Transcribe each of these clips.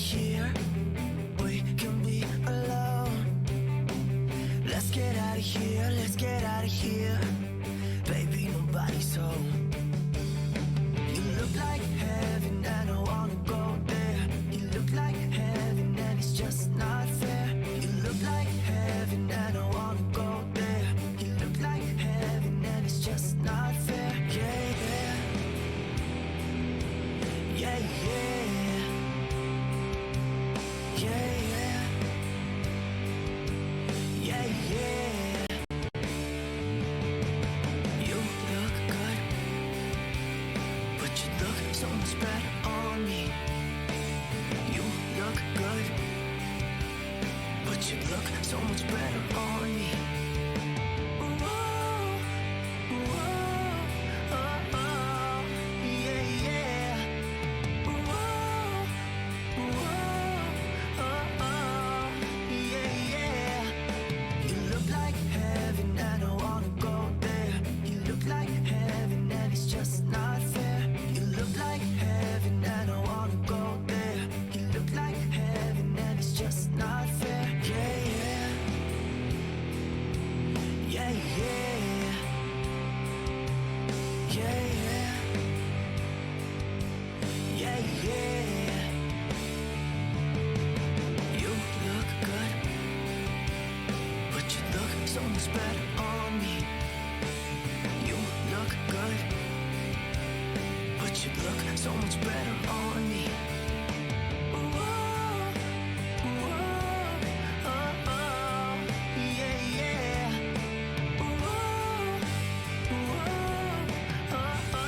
here. We can be alone. Let's get out of here. Let's get out of here. Baby, nobody's home. You look like heaven and I wanna go there. You look like heaven and it's just not fair. You look like heaven and I wanna go there. You look like heaven and it's just not fair. Yeah, yeah, yeah, yeah, yeah, yeah, yeah, yeah. You look good, but you look so much better on me. You look good, but you look so much better on me. Whoa, whoa, oh, oh, yeah, yeah. Whoa, whoa, oh, oh, yeah, yeah. You look like heaven and I wanna go there. You look like heaven and it's just not fair. You look like heaven and I wanna go there. You look like heaven and it's just not fair. Yeah, yeah, yeah, yeah, yeah, yeah, yeah, yeah. You look good, but you look so much better on me. You look good, but you look so much better on me. Whoa, whoa, oh, oh, yeah, yeah. Whoa, whoa, oh, oh.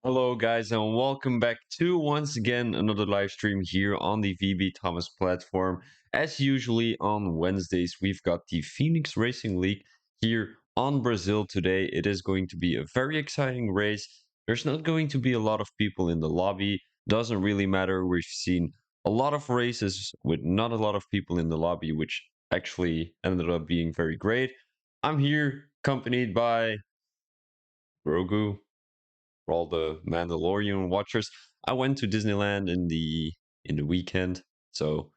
Hello, guys, and welcome back to once again another live stream here on the VB Thomas platform. As usually on Wednesdays, we've got the Phoenix Racing League here on Brazil today. It is going to be a very exciting race. There's not going to be a lot of people in the lobby. Doesn't really matter. We've seen a lot of races with not a lot of people in the lobby, which actually ended up being very great. I'm here accompanied by Grogu for all the Mandalorian watchers. I went to Disneyland in the weekend, so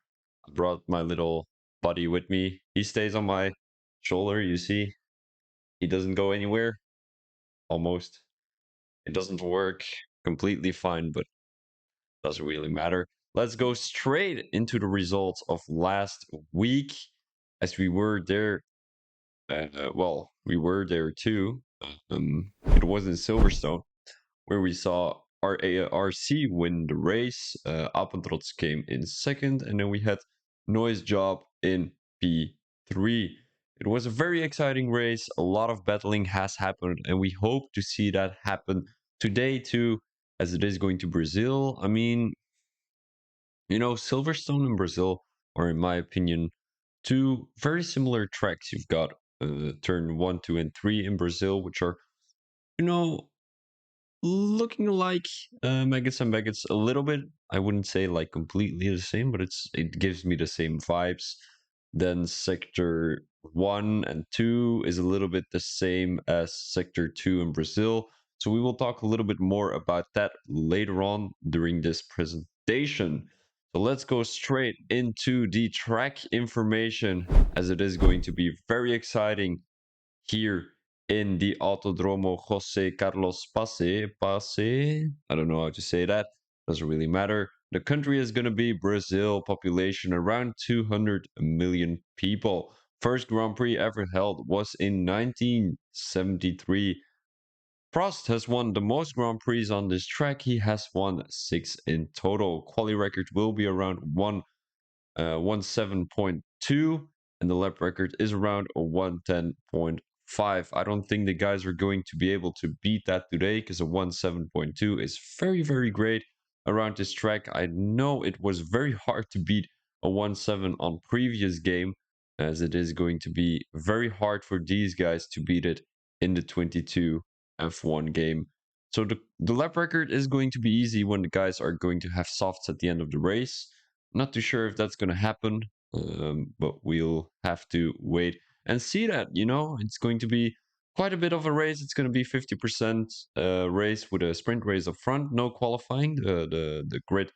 I brought my little buddy with me. He stays on my shoulder, you see. He doesn't go anywhere, almost. It doesn't work completely fine, but doesn't really matter. Let's go straight into the results of last week, as we were there. Well, we were there too. It was in Silverstone, where we saw RARC win the race. Appentrots came in second, and then we had Noise Job in P3. It was a very exciting race. A lot of battling has happened, and we hope to see that happen today too, as it is going to Brazil. I mean, Silverstone and Brazil are, in my opinion, two very similar tracks. You've got turn 1, 2, and 3 in Brazil, which are, you know, looking like Maggots and Baggots a little bit. I wouldn't say like completely the same, but it gives me the same vibes. Then sector 1 and 2 is a little bit the same as sector 2 in Brazil. So we will talk a little bit more about that later on during this presentation. So let's go straight into the track information, as it is going to be very exciting here in the Autodromo Jose Carlos Pace. Pace? I don't know how to say that. Doesn't really matter. The country is going to be Brazil, population around 200 million people. First Grand Prix ever held was in 1973. Prost has won the most Grand Prix on this track. He has won 6 in total. Quali record will be around 117.2, and the lap record is around a 110.5. I don't think the guys are going to be able to beat that today because a 17.2 is very, very great around this track. I know it was very hard to beat a 17 on previous game, as it is going to be very hard for these guys to beat it in the 22 F1 game. So the lap record is going to be easy when the guys are going to have softs at the end of the race. Not too sure if that's going to happen, but we'll have to wait and see that. It's going to be quite a bit of a race. It's going to be 50% race with a sprint race up front, no qualifying. The grid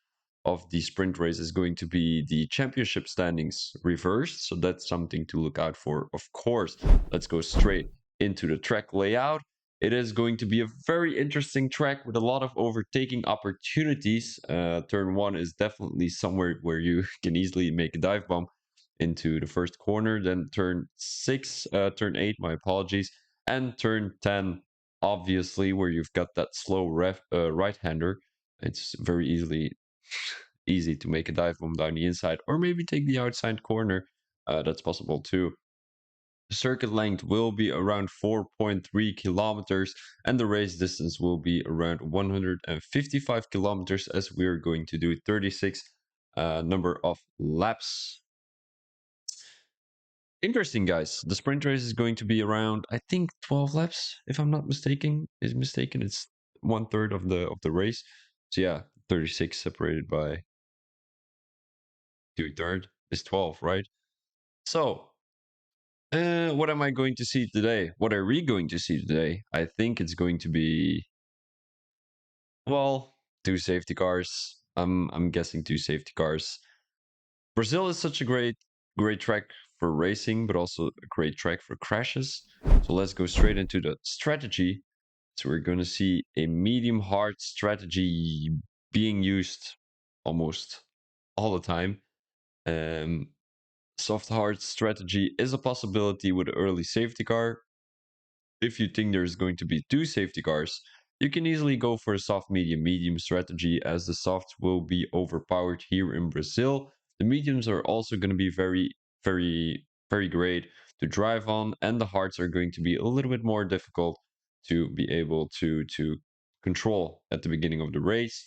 of the sprint race is going to be the championship standings reversed, so that's something to look out for, of course. Let's go straight into the track layout. It is going to be a very interesting track with a lot of overtaking opportunities. Turn 1 is definitely somewhere where you can easily make a dive bomb into the first corner. Then turn 8, my apologies, and turn 10, obviously, where you've got that slow right-hander. It's very easy to make a dive bomb down the inside, or maybe take the outside corner. That's possible too. The circuit length will be around 4.3 kilometers, and the race distance will be around 155 kilometers, as we are going to do 36 number of laps. Interesting, guys. The sprint race is going to be around, I think, 12 laps, if I'm not mistaken. It's 1/3 of the race. So yeah, 36 separated by 2/3 is 12, right? So what am I going to see today? What are we going to see today? I think it's going to be, well, 2 safety cars. I'm guessing 2 safety cars. Brazil is such a great track for racing, but also a great track for crashes. So let's go straight into the strategy. So we're going to see a medium hard strategy being used almost all the time. Um, Soft hard strategy is a possibility with an early safety car. If you think there's going to be 2 safety cars, you can easily go for a soft medium strategy, as the softs will be overpowered here in Brazil. The mediums are also going to be very great to drive on, and the hards are going to be a little bit more difficult to be able to control at the beginning of the race.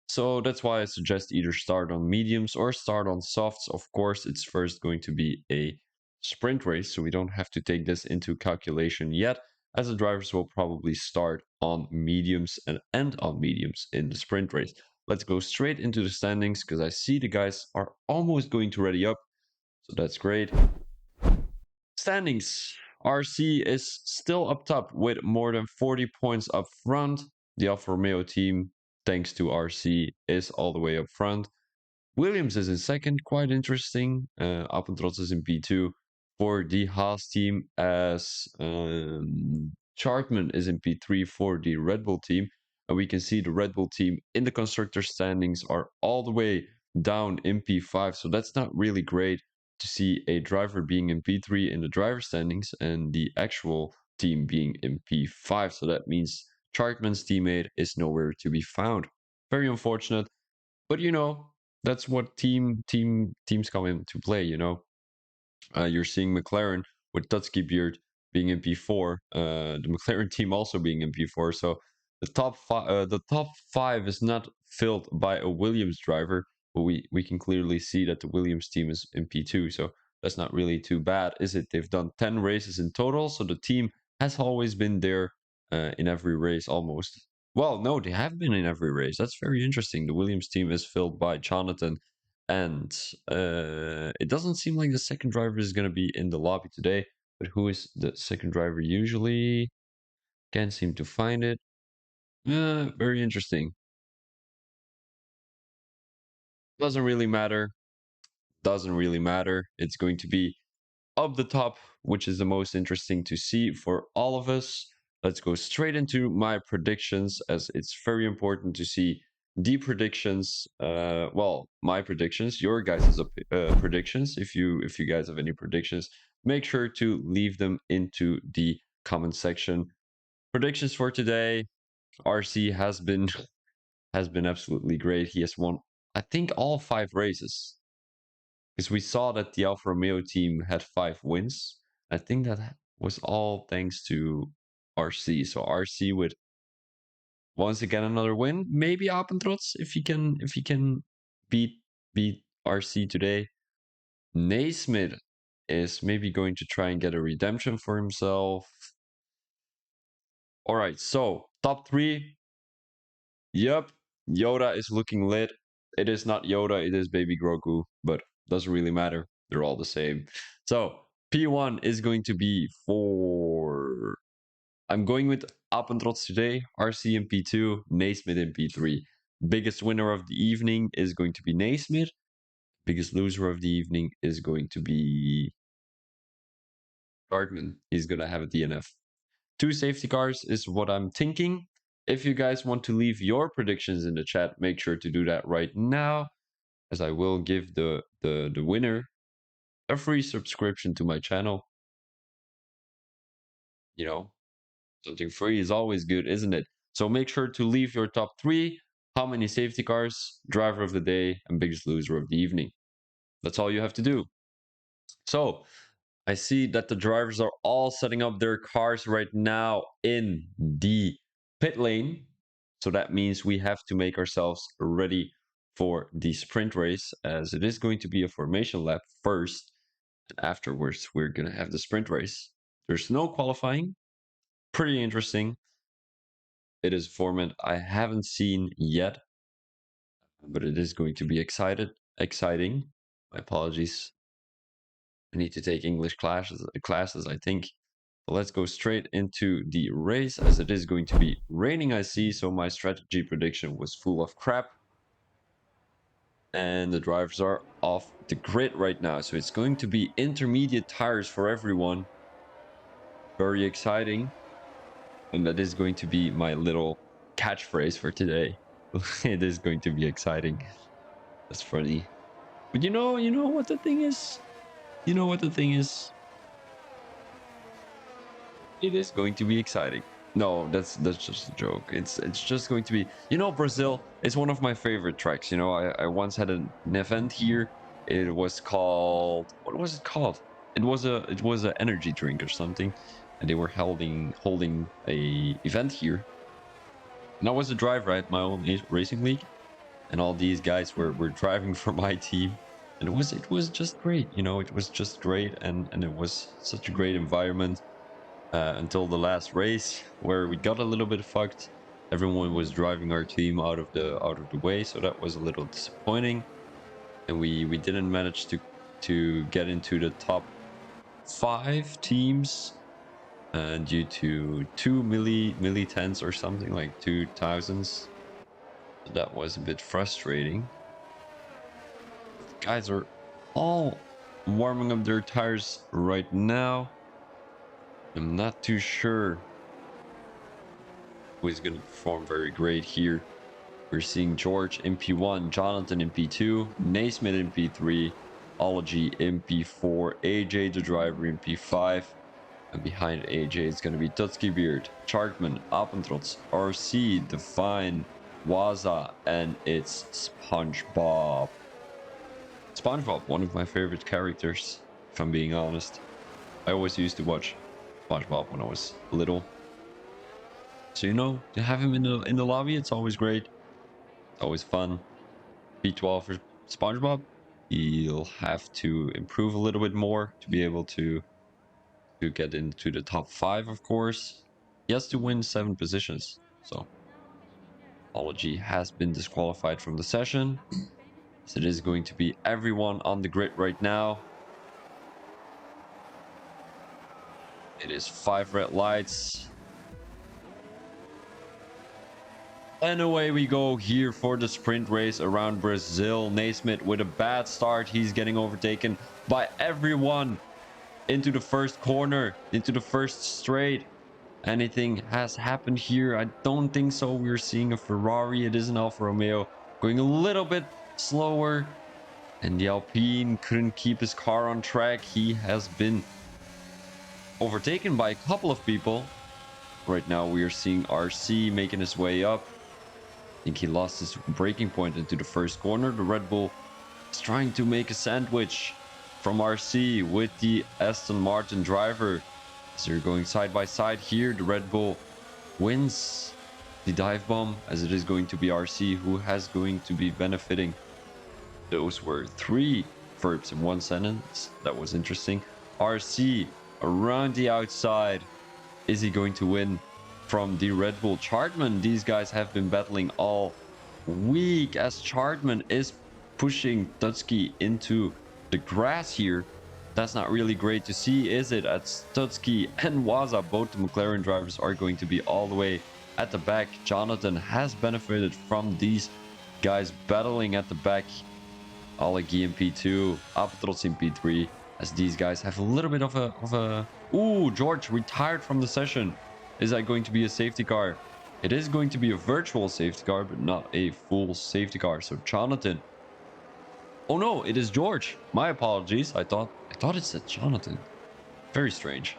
So that's why I suggest either start on mediums or start on softs. Of course, it's first going to be a sprint race, so we don't have to take this into calculation yet, as the drivers will probably start on mediums and end on mediums in the sprint race. Let's go straight into the standings, because I see the guys are almost going to ready up, so that's great. Standings. RC is still up top with more than 40 points up front. The Alfa Romeo team, thanks to RC, is all the way up front. Williams is in second, quite interesting. Appentrotz is in P2 for the Haas team, as Chartman is in P3 for the Red Bull team. And we can see the Red Bull team in the constructor standings are all the way down in P5. So that's not really great to see a driver being in P3 in the driver standings and the actual team being in P5. So that means Chartman's teammate is nowhere to be found. Very unfortunate. But that's what teams come into play. You're seeing McLaren with Tutsky Beard being in P4, the McLaren team also being in P4. So the top five is not filled by a Williams driver, but we can clearly see that the Williams team is in P2. So that's not really too bad, is it? They've done 10 races in total, so the team has always been there in every race almost. Well, no, they have been in every race. That's very interesting. The Williams team is filled by Jonathan, and it doesn't seem like the second driver is going to be in the lobby today. But who is the second driver usually? Can't seem to find it. Very interesting. Doesn't really matter. Doesn't really matter. It's going to be up the top, which is the most interesting to see for all of us. Let's go straight into my predictions, as it's very important to see the predictions. Well, my predictions, your guys' predictions. If you guys have any predictions, make sure to leave them into the comment section. Predictions for today: RC has been absolutely great. He has won, I think, all 5 races, because we saw that the Alfa Romeo team had 5 wins. I think that was all thanks to RC. So RC with once again another win. Maybe Appentrotz if he can beat RC today. Naismith is maybe going to try and get a redemption for himself. All right, so top 3. Yep, Yoda is looking lit. It is not Yoda, it is Baby Grogu, but doesn't really matter. They're all the same. So P1 is going to be for. I'm going with Appentrotz today, RC in P2, Naismith in P3. Biggest winner of the evening is going to be Naismith. Biggest loser of the evening is going to be Cartman. He's going to have a DNF. 2 safety cars is what I'm thinking. If you guys want to leave your predictions in the chat, make sure to do that right now, as I will give the winner a free subscription to my channel. You know, something free is always good, isn't it? So make sure to leave your top 3, how many safety cars, driver of the day, and biggest loser of the evening. That's all you have to do. So I see that the drivers are all setting up their cars right now in the pit lane. So that means we have to make ourselves ready for the sprint race, as it is going to be a formation lap first. And afterwards, we're going to have the sprint race. There's no qualifying. Pretty interesting. It is a format I haven't seen yet, but it is going to be exciting. My apologies. I need to take English classes, I think. But let's go straight into the race, as it is going to be raining, I see. So my strategy prediction was full of crap. And the drivers are off the grid right now. So it's going to be intermediate tires for everyone. Very exciting. And that is going to be my little catchphrase for today. It is going to be exciting. That's funny. But you know what the thing is? You know what the thing is? It is going to be exciting. No, that's just a joke. It's just going to be, Brazil is one of my favorite tracks. I once had an event here. It was called, what was it called? It was a energy drink or something, and they were holding a event here. And I was a driver at my own racing league, and all these guys were driving for my team, and it was just great. It was just great, and it was such a great environment. Until the last race, where we got a little bit fucked. Everyone was driving our team out of the way, so that was a little disappointing, and we didn't manage to get into the top 5 teams due to 2 millitenths or something, like 2000s. So that was a bit frustrating. The guys are all warming up their tires right now. I'm not too sure who is going to perform very great here. We're seeing George in P1, Jonathan in P2, Naismith in P3, Ology in P4, AJ the driver in P5, and behind AJ is going to be Tutsky Beard, Chartman, Appentrotz, RC, Define, Waza, and it's SpongeBob. SpongeBob, one of my favorite characters, if I'm being honest. I always used to watch SpongeBob when I was little. So to have him in the lobby, it's always great. It's always fun. P12 for SpongeBob. He'll have to improve a little bit more to be able to get into the top 5, of course. He has to win 7 positions. So Ology has been disqualified from the session. So it is going to be everyone on the grid right now. It is 5 red lights. And away we go here for the sprint race around Brazil. Naismith with a bad start. He's getting overtaken by everyone. into the first corner, into the first straight. Anything has happened here? I don't think so. We're seeing a Ferrari. It is an Alfa Romeo going a little bit slower. And the Alpine couldn't keep his car on track. He has been overtaken by a couple of people. Right now we are seeing RC making his way up. I think he lost his braking point into the first corner. The Red Bull is trying to make a sandwich from RC with the Aston Martin driver. So they're going side by side here. The Red Bull wins the dive bomb, as it is going to be RC who has going to be benefiting. Those were 3 verbs in one sentence. That was interesting. RC around the outside. Is he going to win from the Red Bull? Chartman, these guys have been battling all week, as Chartman is pushing Tutski into the grass here. That's not really great to see, is it? At Tutski and Waza, both the McLaren drivers are going to be all the way at the back. Jonathan has benefited from these guys battling at the back. Alegi in P2, Apatrots in P3, as these guys have a little bit of a... Ooh, George retired from the session. Is that going to be a safety car? It is going to be a virtual safety car, but not a full safety car. So Jonathan... Oh no, it is George. My apologies. I thought it said Jonathan. Very strange.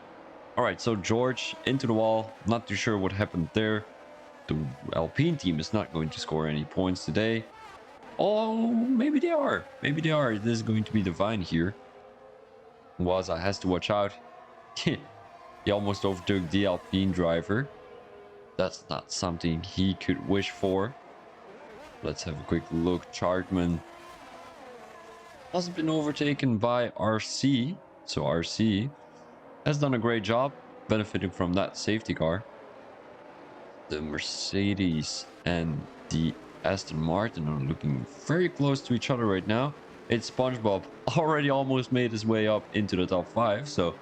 All right, so George into the wall. Not too sure what happened there. The Alpine team is not going to score any points today. Oh, maybe they are. Maybe they are. This is going to be Divine here. Waza has to watch out. He almost overtook the Alpine driver. That's not something he could wish for. Let's have a quick look. Chartman has been overtaken by RC. So RC has done a great job benefiting from that safety car. The Mercedes and the Aston Martin are looking very close to each other right now. It's SpongeBob already almost made his way up into the top 5. So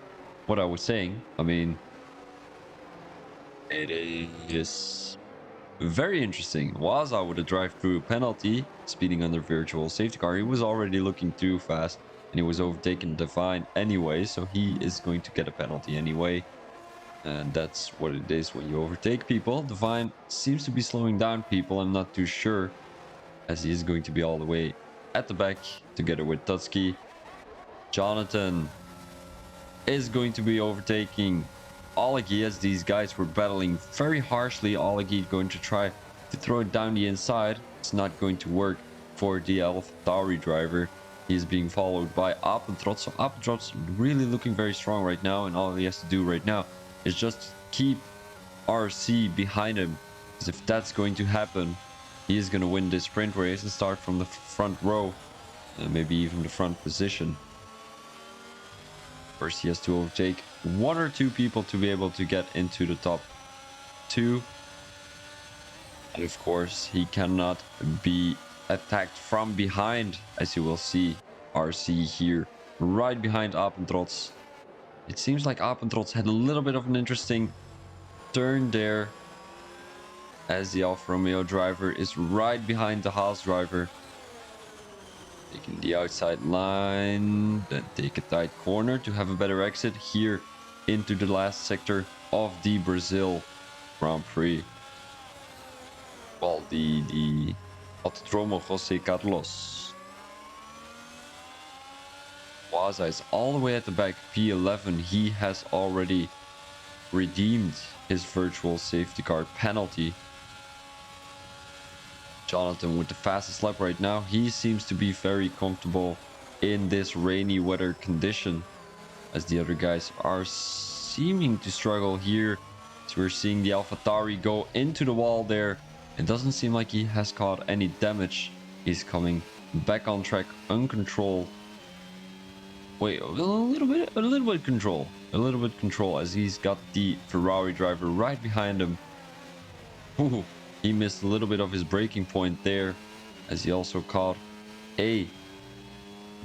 what I was saying, I mean, it is very interesting. Waza with a drive-through penalty, speeding under virtual safety car. He was already looking too fast and he was overtaking Divine anyway. So he is going to get a penalty anyway. And that's what it is when you overtake people. Divine seems to be slowing down people. I'm not too sure, as he is going to be all the way at the back together with Tutski. Jonathan is going to be overtaking Alegi, as these guys were battling very harshly. Alegi going to try to throw it down the inside. It's not going to work for the AlphaTauri driver. He is being followed by Apentrots. So Apentrots really looking very strong right now, and all he has to do right now is just keep RC behind him. Because if that's going to happen, he is going to win this sprint race and start from the front row, and maybe even the front position. First, he has to overtake 1 or 2 people to be able to get into the top 2. And of course, he cannot be attacked from behind, as you will see RC here right behind Apentrots. It seems like Apentrots had a little bit of an interesting turn there, as the Alfa Romeo driver is right behind the Haas driver. Taking the outside line, then take a tight corner to have a better exit here into the last sector of the Brazil Grand Prix. Well, the Autodromo José Carlos. Waza is all the way at the back, P11. He has already redeemed his virtual safety car penalty. Jonathan with the fastest lap right now. He seems to be very comfortable in this rainy weather condition, as the other guys are seeming to struggle here. So we're seeing the AlphaTauri go into the wall there. It doesn't seem like he has caught any damage. He's coming back on track uncontrolled. Wait, a little bit control, as he's got the Ferrari driver right behind him. Ooh. He missed a little bit of his braking point there, as he also caught a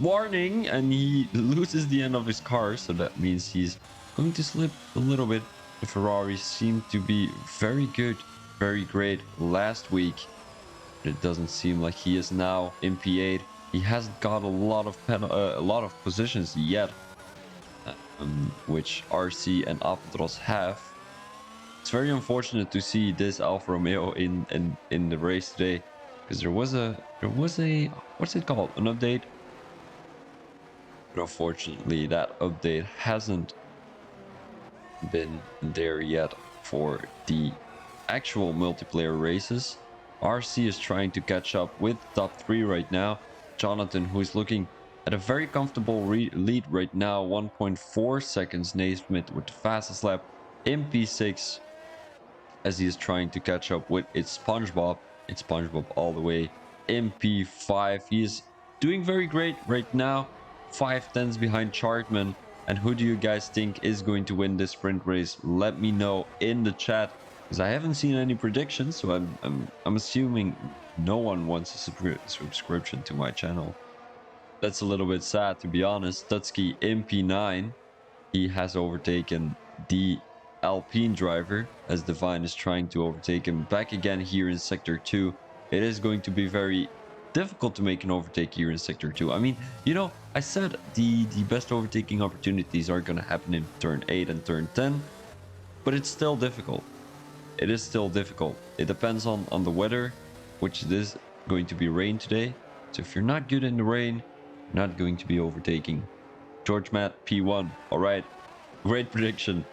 warning, and he loses the end of his car. So that means he's going to slip a little bit. The Ferrari seemed to be very good, very great last week. But it doesn't seem like he is now in P8. He hasn't got a lot of positions yet. which RC and Albatros have. It's very unfortunate to see this Alfa Romeo in the race today, because there was a what's it called, an update, but unfortunately that update hasn't been there yet for the actual multiplayer races. RC is trying to catch up with top 3 right now. Jonathan, who is looking at a very comfortable lead right now, 1.4 seconds. Naismith with the fastest lap in P6, as he is trying to catch up with It's SpongeBob. It's SpongeBob all the way in P5. He is doing very great right now, 5/10 behind Chartman. And who do you guys think is going to win this sprint race? Let me know in the chat, because I haven't seen any predictions, so I'm assuming no one wants a subscription to my channel. That's a little bit sad, to be honest. Tutski in P9. He has overtaken the Alpine driver, as Divine is trying to overtake him back again here in Sector 2. It is going to be very difficult to make an overtake here in Sector 2. I mean, you know, I said the best overtaking opportunities are going to happen in turn 8 and turn 10, but it's still difficult. It is still difficult. It depends on the weather, which it is going to be rain today. So if you're not good in the rain, you're not going to be overtaking. George Matt P1. All right, great prediction.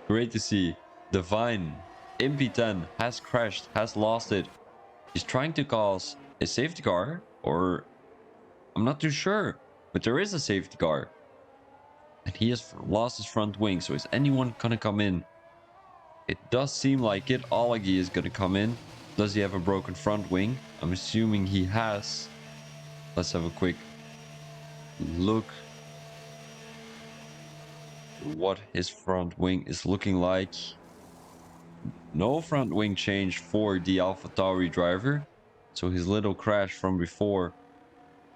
Great to see. Divine in P10 has crashed, has lost it. He's trying to cause a safety car, or I'm not too sure, but there is a safety car, and he has lost his front wing. So is anyone gonna come in? It does seem like it. Alagi is gonna come in. Does he have a broken front wing? I'm assuming he has. Let's have a quick look what his front wing is looking like. No front wing change for the AlphaTauri driver, so his little crash from before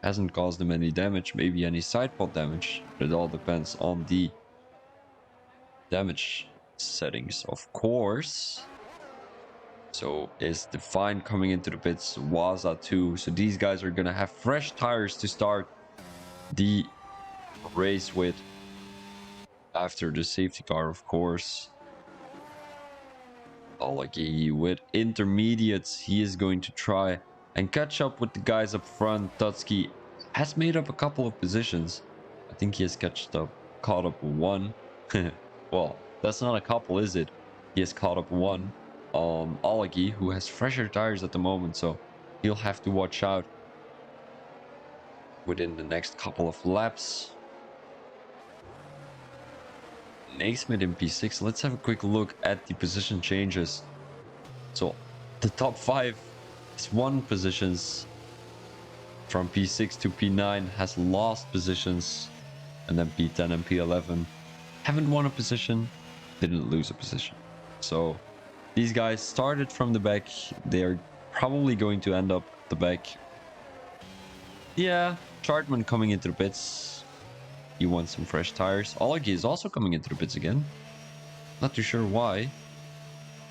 hasn't caused him any damage, maybe any side pod damage. It all depends on the damage settings, of course. So is Divine coming into the pits, Waza too. So these guys are gonna have fresh tires to start the race with, after the safety car, of course. Alagi with intermediates, he is going to try and catch up with the guys up front. Tutski has made up a couple of positions. I think he has caught up one. Well, that's not a couple, is it? He has caught up one. Alagi, who has fresher tires at the moment, so he'll have to watch out within the next couple of laps. Naismith in P6. Let's have a quick look at the position changes. So the top 5 is 1 positions from P6 to P9, has lost positions, and then P10 and P11 haven't won a position, didn't lose a position. So these guys started from the back. They're probably going to end up at the back. Yeah, Chartman coming into the pits. He wants some fresh tires. Alagi is also coming into the pits again. Not too sure why.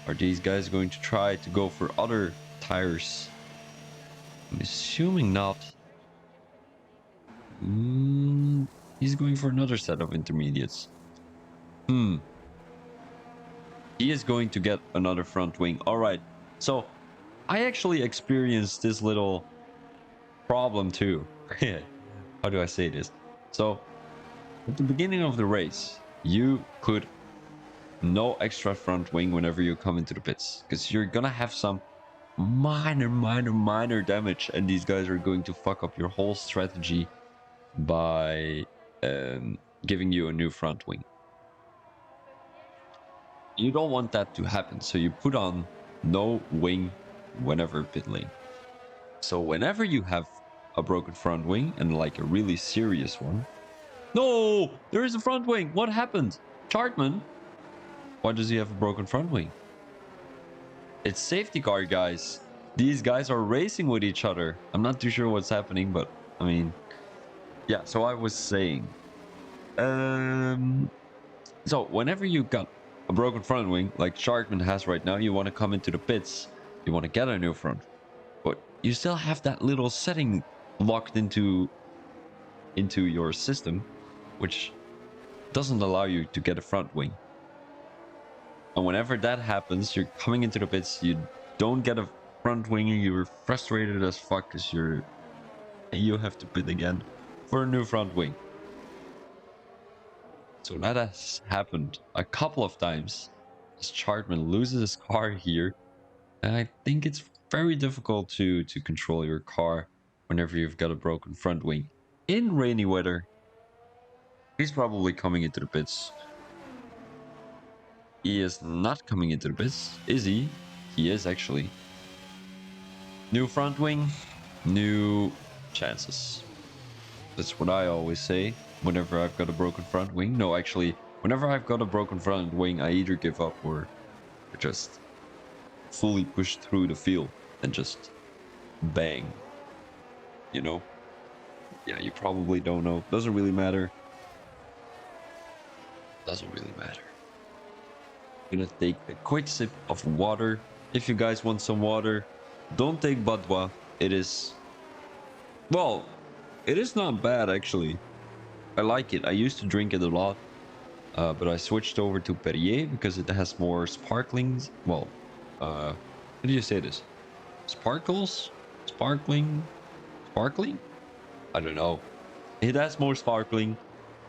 Are these guys going to try to go for other tires? I'm assuming not. He's going for another set of intermediates. He is going to get another front wing. All right. So I actually experienced this little problem too. How do I say this? So at the beginning of the race, you put no extra front wing whenever you come into the pits, because you're gonna have some minor damage, and these guys are going to fuck up your whole strategy by giving you a new front wing. You don't want that to happen, so you put on no wing whenever pit lane. So whenever you have a broken front wing, and like a really serious one. No, there is a front wing. What happened? Chartman, why does he have a broken front wing? It's safety car, guys. These guys are racing with each other. I'm not too sure what's happening, but I mean, yeah. So I was saying, so whenever you got a broken front wing like Chartman has right now, you want to come into the pits, you want to get a new front, but you still have that little setting locked into your system, which doesn't allow you to get a front wing. And whenever that happens, you're coming into the pits, you don't get a front wing, you're frustrated as fuck because you have to pit again for a new front wing. So that has happened a couple of times as Chartman loses his car here. And I think it's very difficult to control your car whenever you've got a broken front wing. In rainy weather, he's probably coming into the pits. He is not coming into the pits, is he? He is actually. New front wing, new chances. That's what I always say whenever I've got a broken front wing. No, actually, whenever I've got a broken front wing, I either give up or just fully push through the field and just bang. You know? Yeah, you probably don't know. Doesn't really matter. Doesn't really matter. I'm gonna take a quick sip of water. If you guys want some water, don't take Badwa. It is... well, it is not bad actually. I like it. I used to drink it a lot. But I switched over to Perrier because it has more sparklings. Well, how do you say this? Sparkles? Sparkling? Sparkling? I don't know. It has more sparkling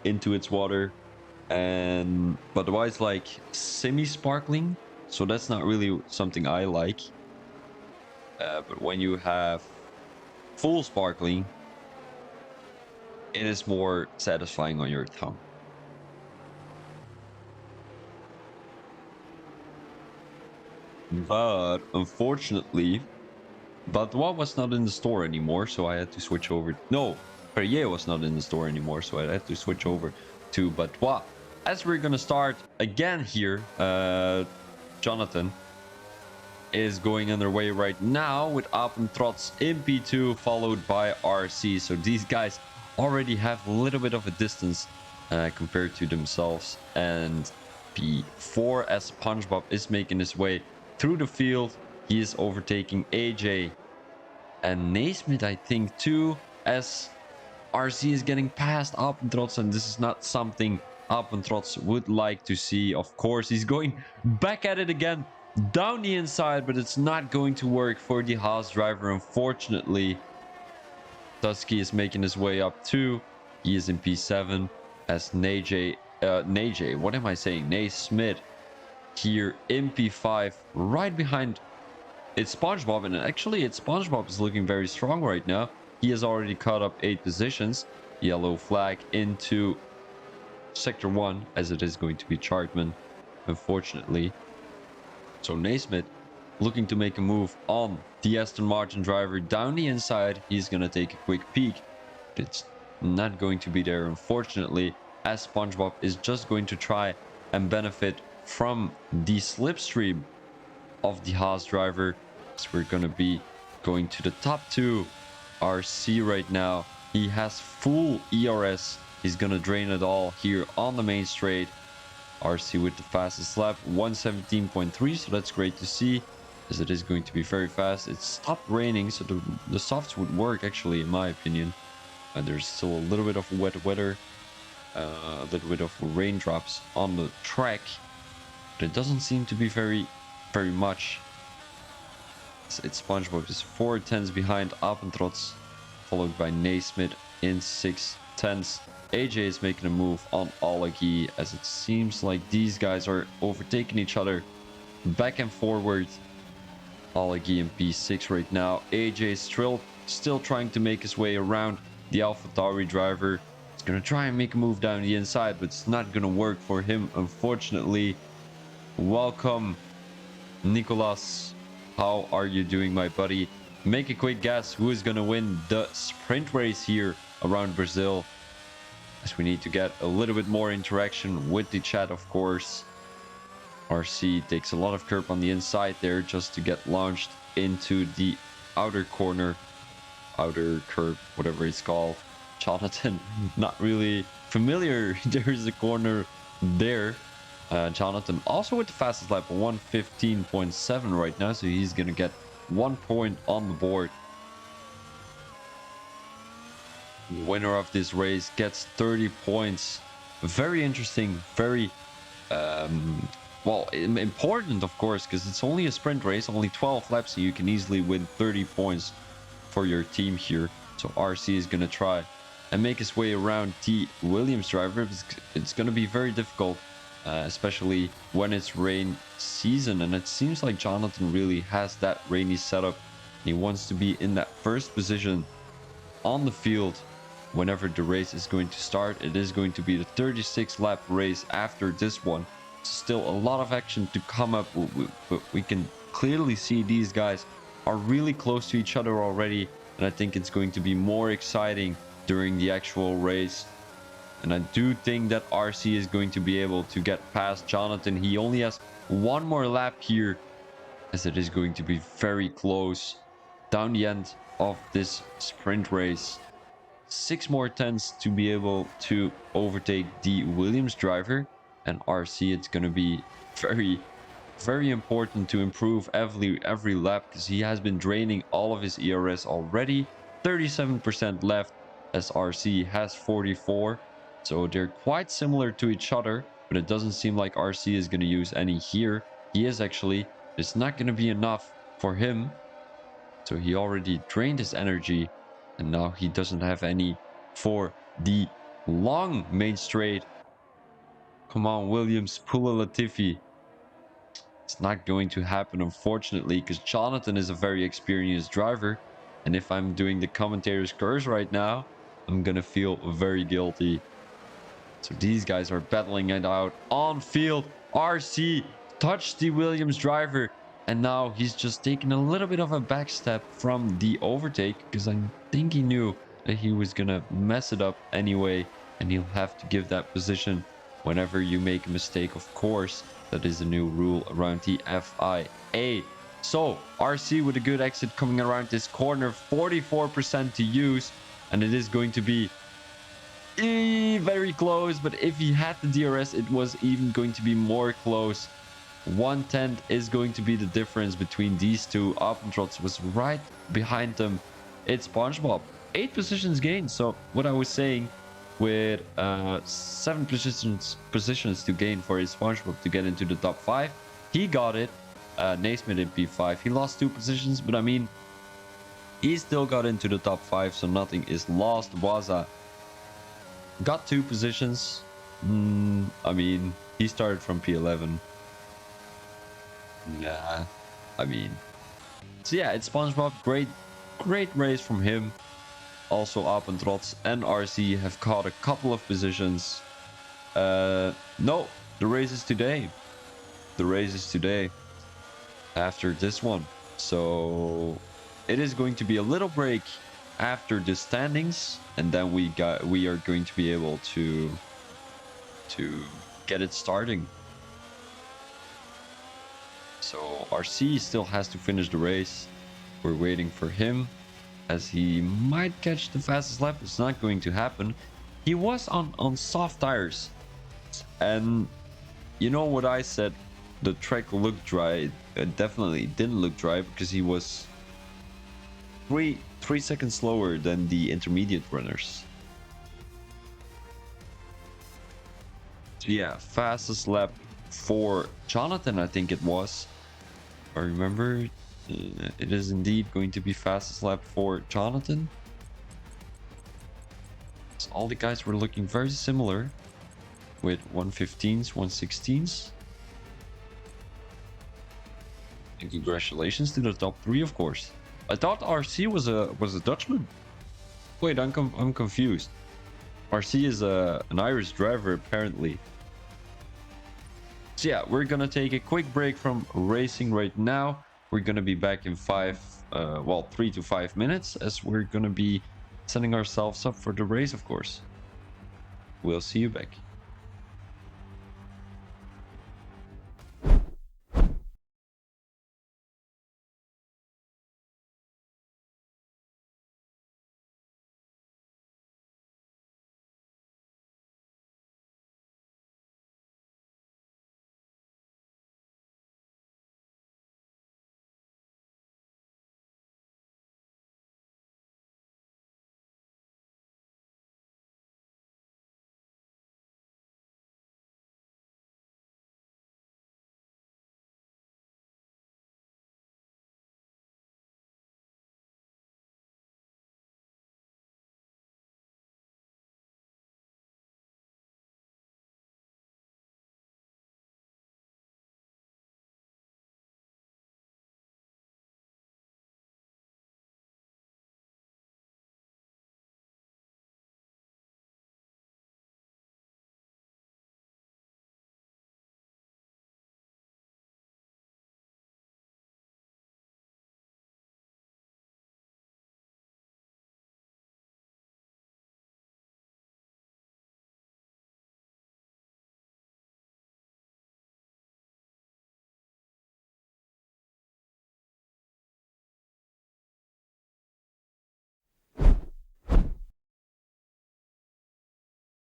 into its water. And but otherwise like semi-sparkling. So that's not really something I like. But when you have full sparkling, it is more satisfying on your tongue. But unfortunately, Badwa was not in the store anymore, so I had to switch over. No, Perrier was not in the store anymore, so I had to switch over to Badwa. As we're gonna start again here, Jonathan is going underway right now with Apentrots in P2, followed by RC. So these guys already have a little bit of a distance compared to themselves. And P4, as SpongeBob is making his way through the field, he is overtaking AJ and Naismith, I think, too, as RC is getting past Apentrots, and this is not something Apentrots would like to see. Of course, he's going back at it again, down the inside, but it's not going to work for the Haas driver, unfortunately. Tusky is making his way up too. He is in P7 as Najay, what am I saying? Naismith here in P5, right behind it's SpongeBob, and actually it's SpongeBob is looking very strong right now. He has already caught up 8 positions. Yellow flag into Sector 1, as it is going to be Chartman, unfortunately. So Naismith looking to make a move on the Aston Martin driver down the inside. He's going to take a quick peek. It's not going to be there, unfortunately, as SpongeBob is just going to try and benefit from the slipstream of the Haas driver. So we're going to be going to the top 2. RC right now, he has full ERS. He's going to drain it all here on the main straight. RC with the fastest lap, 117.3, so that's great to see, as it is going to be very fast. It stopped raining, so the softs would work, actually, in my opinion. There's still a little bit of wet weather, a little bit of raindrops on the track, but it doesn't seem to be very much. It's SpongeBob is 4 tenths behind Apentrots, followed by Naismith in 6 tenths. AJ is making a move on Alagi, as it seems like these guys are overtaking each other back and forward. Alagi in P6 right now. AJ is still trying to make his way around the AlphaTauri driver. He's gonna try and make a move down the inside, but it's not gonna work for him, unfortunately. Welcome, Nicolas. How are you doing, my buddy? Make a quick guess who is gonna win the sprint race here around Brazil, as we need to get a little bit more interaction with the chat, of course. RC takes a lot of curb on the inside there just to get launched into the outer corner, outer curb, whatever it's called. Jonathan, not really familiar. There's a corner there. Jonathan also with the fastest lap, 115.7 right now, so he's gonna get 1 point on the board. The winner of this race gets 30 points very interesting, very well, important, of course, because it's only a sprint race, only 12 laps, so you can easily win 30 points for your team here. So RC is going to try and make his way around the Williams driver. It's going to be very difficult, especially when it's rain season. And it seems like Jonathan really has that rainy setup. He wants to be in that first position on the field whenever the race is going to start. It is going to be the 36 lap race after this one. Still a lot of action to come up. We can clearly see these guys are really close to each other already, and I think it's going to be more exciting during the actual race. And I do think that RC is going to be able to get past Jonathan. He only has one more lap here, as it is going to be very close down the end of this sprint race. 6 more tenths to be able to overtake the Williams driver. And RC, it's going to be very important to improve every lap, because he has been draining all of his ERS already. 37% left, as RC has 44. So they're quite similar to each other, but it doesn't seem like RC is going to use any here. He is actually. It's not going to be enough for him. So he already drained his energy, and now he doesn't have any for the long main straight. Come on, Williams, pull a Latifi. It's not going to happen, unfortunately, because Jonathan is a very experienced driver. And if I'm doing the commentator's curse right now, I'm going to feel very guilty. So these guys are battling it out on field. RC touched the Williams driver, and now he's just taking a little bit of a back step from the overtake, because I think he knew that he was going to mess it up anyway, and he'll have to give that position whenever you make a mistake, of course. That is a new rule around the FIA. So RC with a good exit coming around this corner, 44% to use, and it is going to be very close. But if he had the DRS, it was even going to be more close. 1/10 is going to be the difference between these two. Appentrotz was right behind them. It's SpongeBob, 8 positions gained. So what I was saying, with 7 positions to gain for his SpongeBob to get into the top 5, he got it. Naismith in P5, he lost 2 positions, but I mean, he still got into the top 5, so nothing is lost. Waza got 2 positions. I mean, he started from P11. Yeah, I mean, so yeah, it's SpongeBob. Great race from him. Also, Appentrotz and RC have caught a couple of positions. No, the race is today. The race is today after this one. So it is going to be a little break after the standings, and then we are going to be able to get it starting. So RC still has to finish the race. We're waiting for him, as he might catch the fastest lap. It's not going to happen. He was on soft tires, and you know what I said, the track looked dry. It definitely didn't look dry, because he was three seconds slower than the intermediate runners. So yeah, fastest lap for Jonathan, I think it was. I remember, it is indeed going to be fastest lap for Jonathan. So all the guys were looking very similar, with 115s, 116s. And congratulations to the top 3, of course. I thought RC was a Dutchman. Wait, I'm confused. RC is an Irish driver, apparently. So yeah, we're gonna take a quick break from racing right now. We're gonna be back in 3 to 5 minutes, as we're gonna be setting ourselves up for the race, of course. We'll see you back.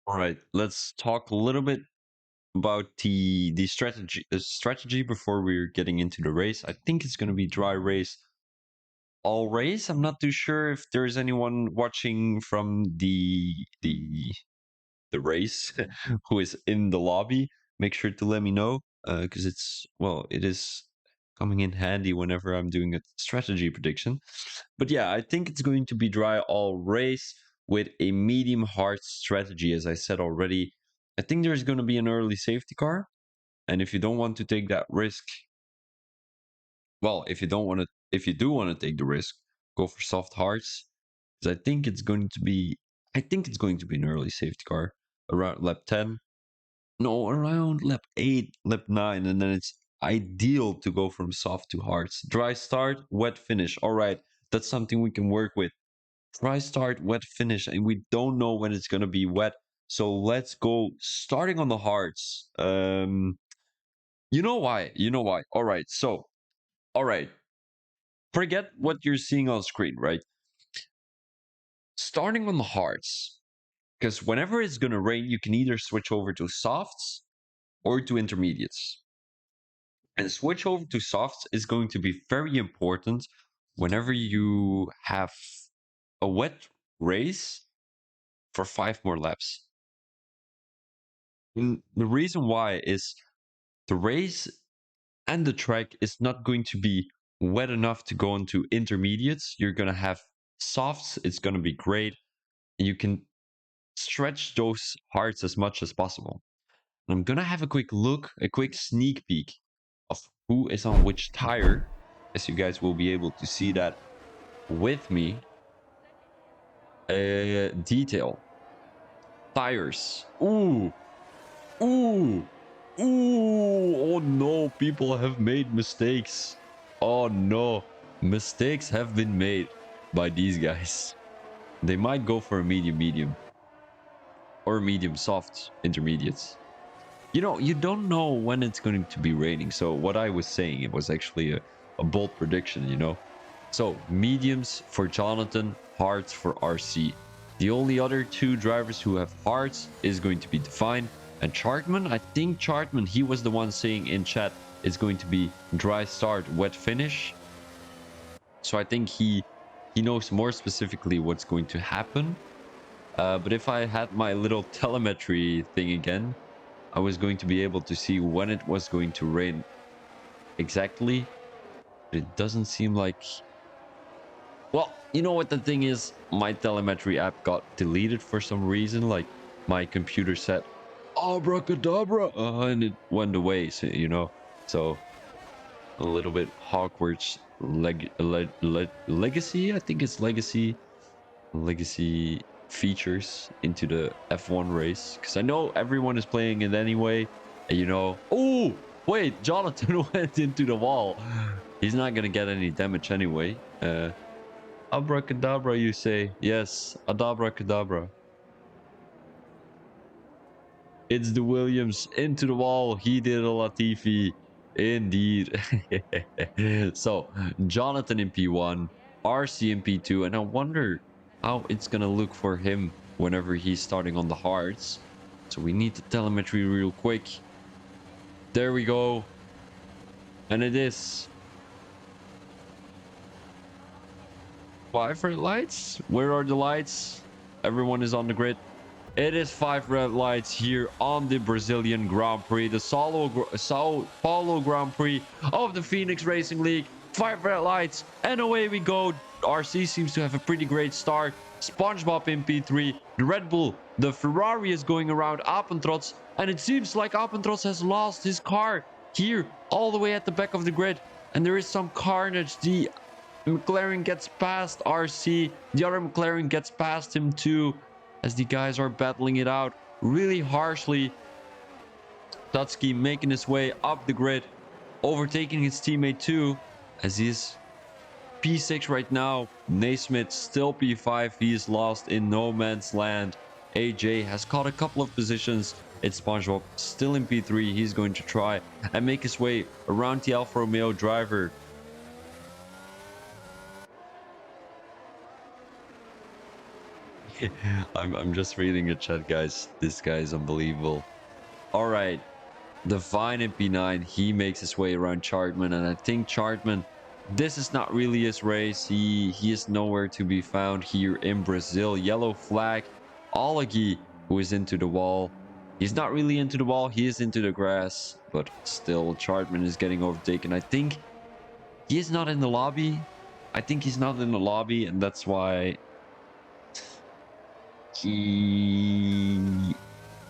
All right, let's talk a little bit about the strategy before we're getting into the race. I think it's going to be dry race all race. I'm not too sure if there's anyone watching from the race who is in the lobby. Make sure to let me know because it is coming in handy whenever I'm doing a strategy prediction. But yeah, I think it's going to be dry all race with a medium hard strategy, as I said already. I think there's going to be an early safety car, and if you don't want to take that risk, well, if you do want to take the risk, go for soft hards. Because I think it's going to be an early safety car around lap 10. No, around lap 8, lap 9, and then it's ideal to go from soft to hards. Dry start, wet finish. All right, that's something we can work with. Dry start, wet finish, and we don't know when it's gonna be wet. So let's go starting on the hards. You know why? You know why? All right, so all right. Forget what you're seeing on screen, right? Starting on the hards, because whenever it's gonna rain, you can either switch over to softs or to intermediates. And switch over to softs is going to be very important whenever you have a wet race for 5 more laps. And the reason why is the race and the track is not going to be wet enough to go into intermediates. You're going to have softs. It's going to be great. And you can stretch those hards as much as possible. And I'm going to have a quick look, a quick sneak peek of who is on which tire, as you guys will be able to see that with me. Detail. Tires. Ooh. Ooh. Ooh. Oh no, people have made mistakes. Oh no. Mistakes have been made by these guys. They might go for a medium or medium soft intermediates. You know, you don't know when it's going to be raining. So what I was saying, it was actually a bold prediction, you know. So mediums for Jonathan, hards for RC. The only other two drivers who have hards is going to be Define and Chartman. I think Chartman, he was the one saying in chat, it's going to be dry start, wet finish. So I think he knows more specifically what's going to happen. But if I had my little telemetry thing again, I was going to be able to see when it was going to rain exactly. But it doesn't seem like... Well, you know what the thing is? My telemetry app got deleted for some reason. Like, my computer said, abracadabra, and it went away, so, you know? So, a little bit Hogwarts legacy, I think it's legacy features into the F1 race, because I know everyone is playing it anyway, and you know... Oh wait, Jonathan went into the wall. He's not gonna get any damage anyway. Abracadabra, you say? Yes, adabracadabra. It's the Williams into the wall. He did a Latifi. Indeed. So, Jonathan in P1, RC in P2, and I wonder how it's gonna look for him whenever he's starting on the hards. So we need the telemetry real quick. There we go. And it is 5 red lights. Where are the lights? Everyone is on the grid. It is 5 red lights here on the Brazilian Grand Prix, the Sao Paulo Grand Prix of the Phoenix Racing League. 5 red lights, and away we go. RC seems to have a pretty great start. SpongeBob in P3, the Red Bull, the Ferrari is going around Appentrots, and it seems like Appentrots has lost his car here all the way at the back of the grid, and there is some carnage. The McLaren gets past RC, the other McLaren gets past him too, as the guys are battling it out really harshly. Tutski making his way up the grid, overtaking his teammate too, as he is P6 right now. Naismith still P5. He is lost in no man's land. AJ has caught a couple of positions. It's SpongeBob still in P3. He's going to try and make his way around the Alfa Romeo driver. I'm just reading the chat, guys. This guy is unbelievable. All right. Divine in P9. He makes his way around Chartman. And I think Chartman, this is not really his race. He is nowhere to be found here in Brazil. Yellow flag. Olagi, who is into the wall. He's not really into the wall. He is into the grass. But still, Chartman is getting overtaken. I think he is not in the lobby. I think he's not in the lobby. And that's why he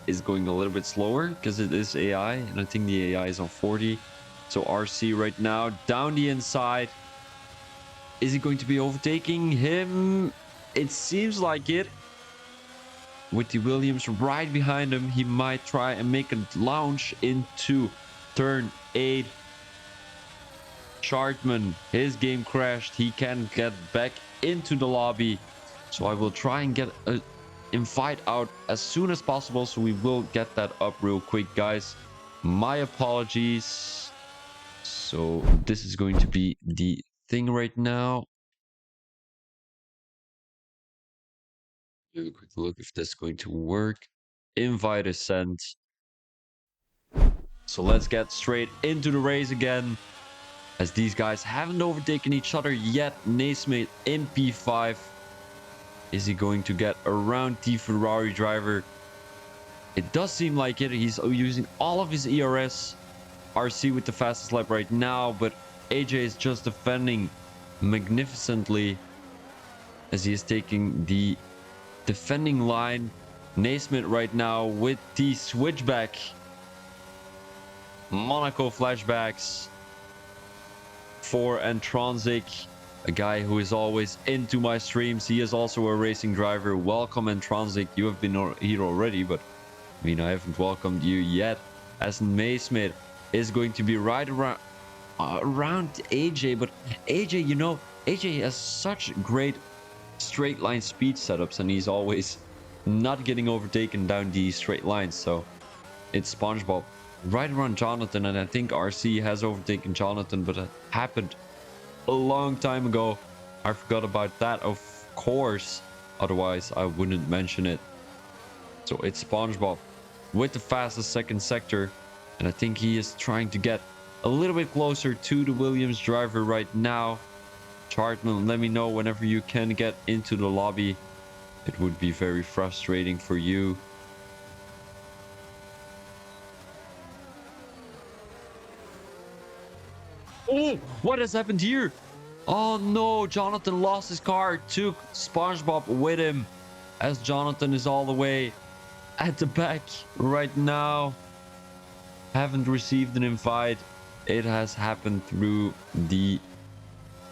is going a little bit slower because it is AI, and I think the AI is on 40. So RC right now down the inside. Is he going to be overtaking him? It seems like it. With the Williams right behind him, he might try and make a launch into turn 8. Chartman, his game crashed. He can get back into the lobby. So I will try and get a invite out as soon as possible, so we will get that up real quick, guys. My apologies. So this is going to be the thing right now. Do a quick look if that's going to work. Invite is sent. So let's get straight into the race again, as these guys haven't overtaken each other yet. Naismith in P5. Is he going to get around the Ferrari driver? It does seem like it. He's using all of his ERS. RC with the fastest lap right now, but AJ is just defending magnificently as he is taking the defending line. Naismith right now with the switchback. Monaco flashbacks for Antronzik, a guy who is always into my streams. He is also a racing driver. Welcome, Antronzik. You have been here already, but I mean, I haven't welcomed you yet. As Naismith is going to be right around AJ, but AJ, you know, AJ has such great straight line speed setups, and he's always not getting overtaken down these straight lines. So it's SpongeBob right around Jonathan, and I think RC has overtaken Jonathan, but it happened a long time ago. I forgot about that, of course, otherwise I wouldn't mention it. So it's SpongeBob with the fastest second sector, and I think he is trying to get a little bit closer to the Williams driver right now. Chartman, let me know whenever you can get into the lobby. It would be very frustrating for you. Oh, what has happened here? Oh no, Jonathan lost his car, took SpongeBob with him, as Jonathan is all the way at the back right now. Haven't received an invite. It has happened through the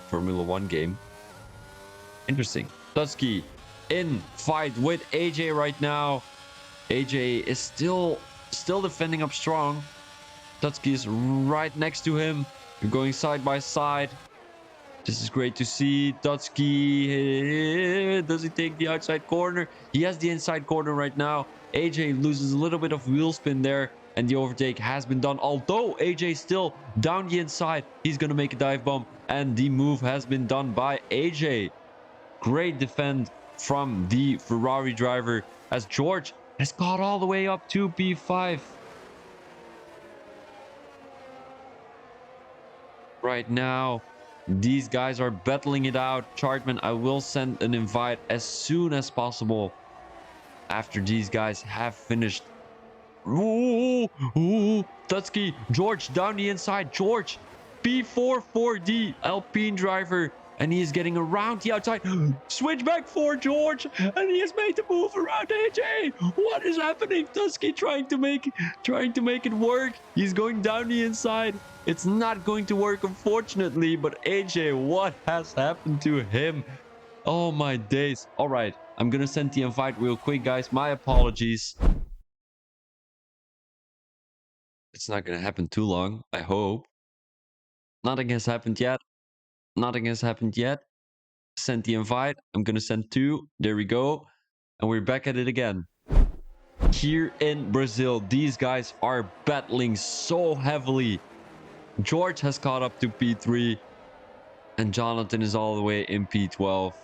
Formula 1 game. Interesting. Dusky in fight with AJ right now. AJ is still defending up strong. Dusky is right next to him. They're going side by side. This is great to see. Dutski, does he take the outside corner? He has the inside corner right now. AJ loses a little bit of wheel spin there, and the overtake has been done. Although AJ still down the inside, he's going to make a dive bomb, and the move has been done by AJ. Great defend from the Ferrari driver, as George has got all the way up to P5. Right now, these guys are battling it out. Chartman, I will send an invite as soon as possible after these guys have finished. Ooh, Tutsky, George down the inside. George, P4 for the Alpine driver, and he is getting around the outside. Switchback for George, and he has made the move around AJ. What is happening? Tusky trying to make it work. He's going down the inside. It's not going to work, unfortunately, but AJ, what has happened to him? Oh my days. All right, I'm gonna send the invite real quick, guys. My apologies. It's not gonna happen too long, I hope. Nothing has happened yet. Nothing has happened yet. Send the invite. I'm gonna send 2. There we go. And we're back at it again. Here in Brazil, these guys are battling so heavily. George has caught up to P3, and Jonathan is all the way in P12.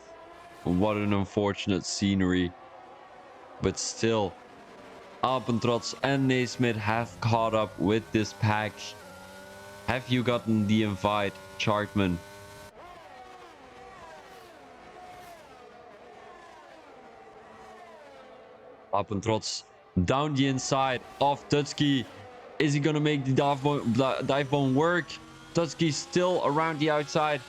What an unfortunate scenery. But still, Alpentrots and Naismith have caught up with this pack. Have you gotten the invite, Chartman? Alpentrots down the inside of Tutski. Is he gonna make the dive bomb work? Tutski still around the outside.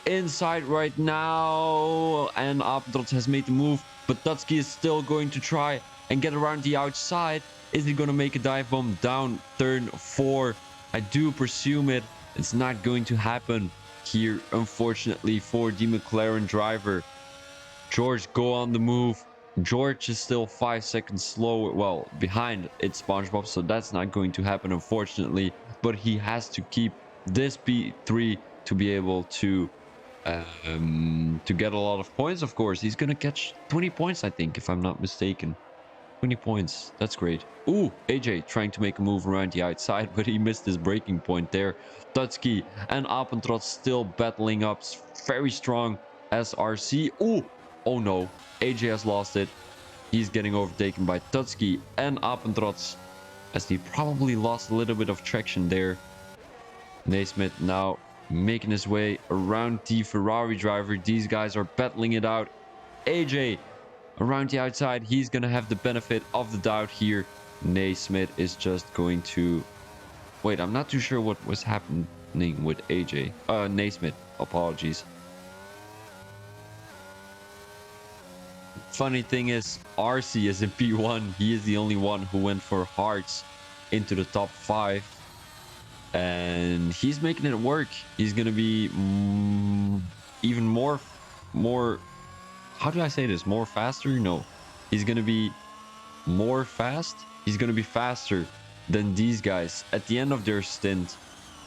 Inside right now. And Alpentrots has made the move. But Tutski is still going to try and get around the outside. Is he gonna make a dive bomb down turn 4? I do presume it. It's not going to happen here, unfortunately, for the McLaren driver. George go on the move. George is still 5 seconds slow, well, behind it's SpongeBob, so that's not going to happen, unfortunately. But he has to keep this P3 to be able to get a lot of points. Of course, he's gonna catch 20 points, I think, if I'm not mistaken. 20 points, that's great. Ooh, AJ trying to make a move around the outside, but he missed his breaking point there. Tutski and Alpentrots still battling up, very strong. SRC. Ooh, oh no, AJ has lost it. He's getting overtaken by Tutski and Alpentrots, as he probably lost a little bit of traction there. Naismith now making his way around the Ferrari driver. These guys are battling it out. AJ around the outside. He's gonna have the benefit of the doubt here. Naismith is just going to... Wait, I'm not too sure what was happening with AJ. Naismith, apologies. Funny thing is, RC is in P1. He is the only one who went for hearts into the top 5. And he's making it work. He's gonna be even more, how do I say this? More faster? No. He's gonna be more fast. He's gonna be faster than these guys at the end of their stint.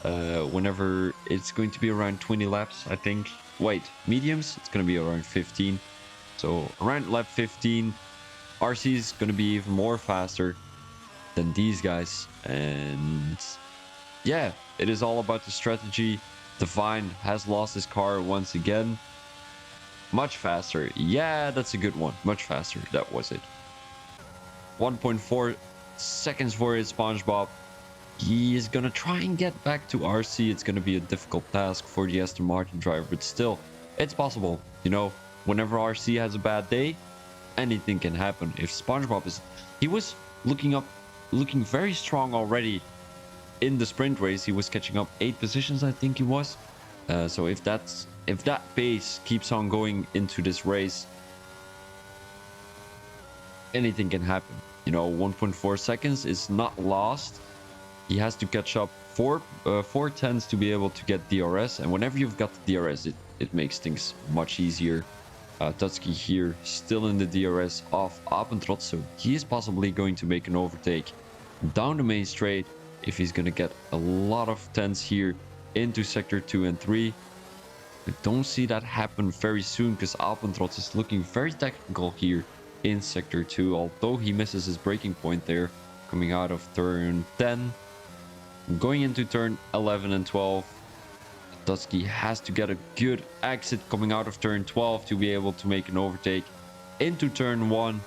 Whenever it's going to be around 20 laps, I think. Wait, mediums? It's gonna be around 15. So around lap 15, RC is gonna be even more faster than these guys. And yeah, it is all about the strategy. Divine has lost his car once again. Much faster. Yeah, that's a good one. Much faster. That was it. 1.4 seconds for his SpongeBob. He is gonna try and get back to RC. It's gonna be a difficult task for the Aston Martin driver, but still, it's possible. You know, whenever RC has a bad day, anything can happen. If SpongeBob is... He was looking very strong already in the sprint race. He was catching up 8 positions, I think he was. So if that pace keeps on going into this race, anything can happen. You know, 1.4 seconds is not lost. He has to catch up 4 tenths to be able to get DRS, and whenever you've got the DRS, it makes things much easier. Tutski here still in the DRS of Alpentrots, so he is possibly going to make an overtake down the main straight if he's going to get a lot of tenths here into sector 2 and 3. I don't see that happen very soon because Alpentrots is looking very technical here in sector 2, although he misses his braking point there coming out of turn 10. Going into turn 11 and 12, Tutski has to get a good exit coming out of turn 12 to be able to make an overtake into turn 1.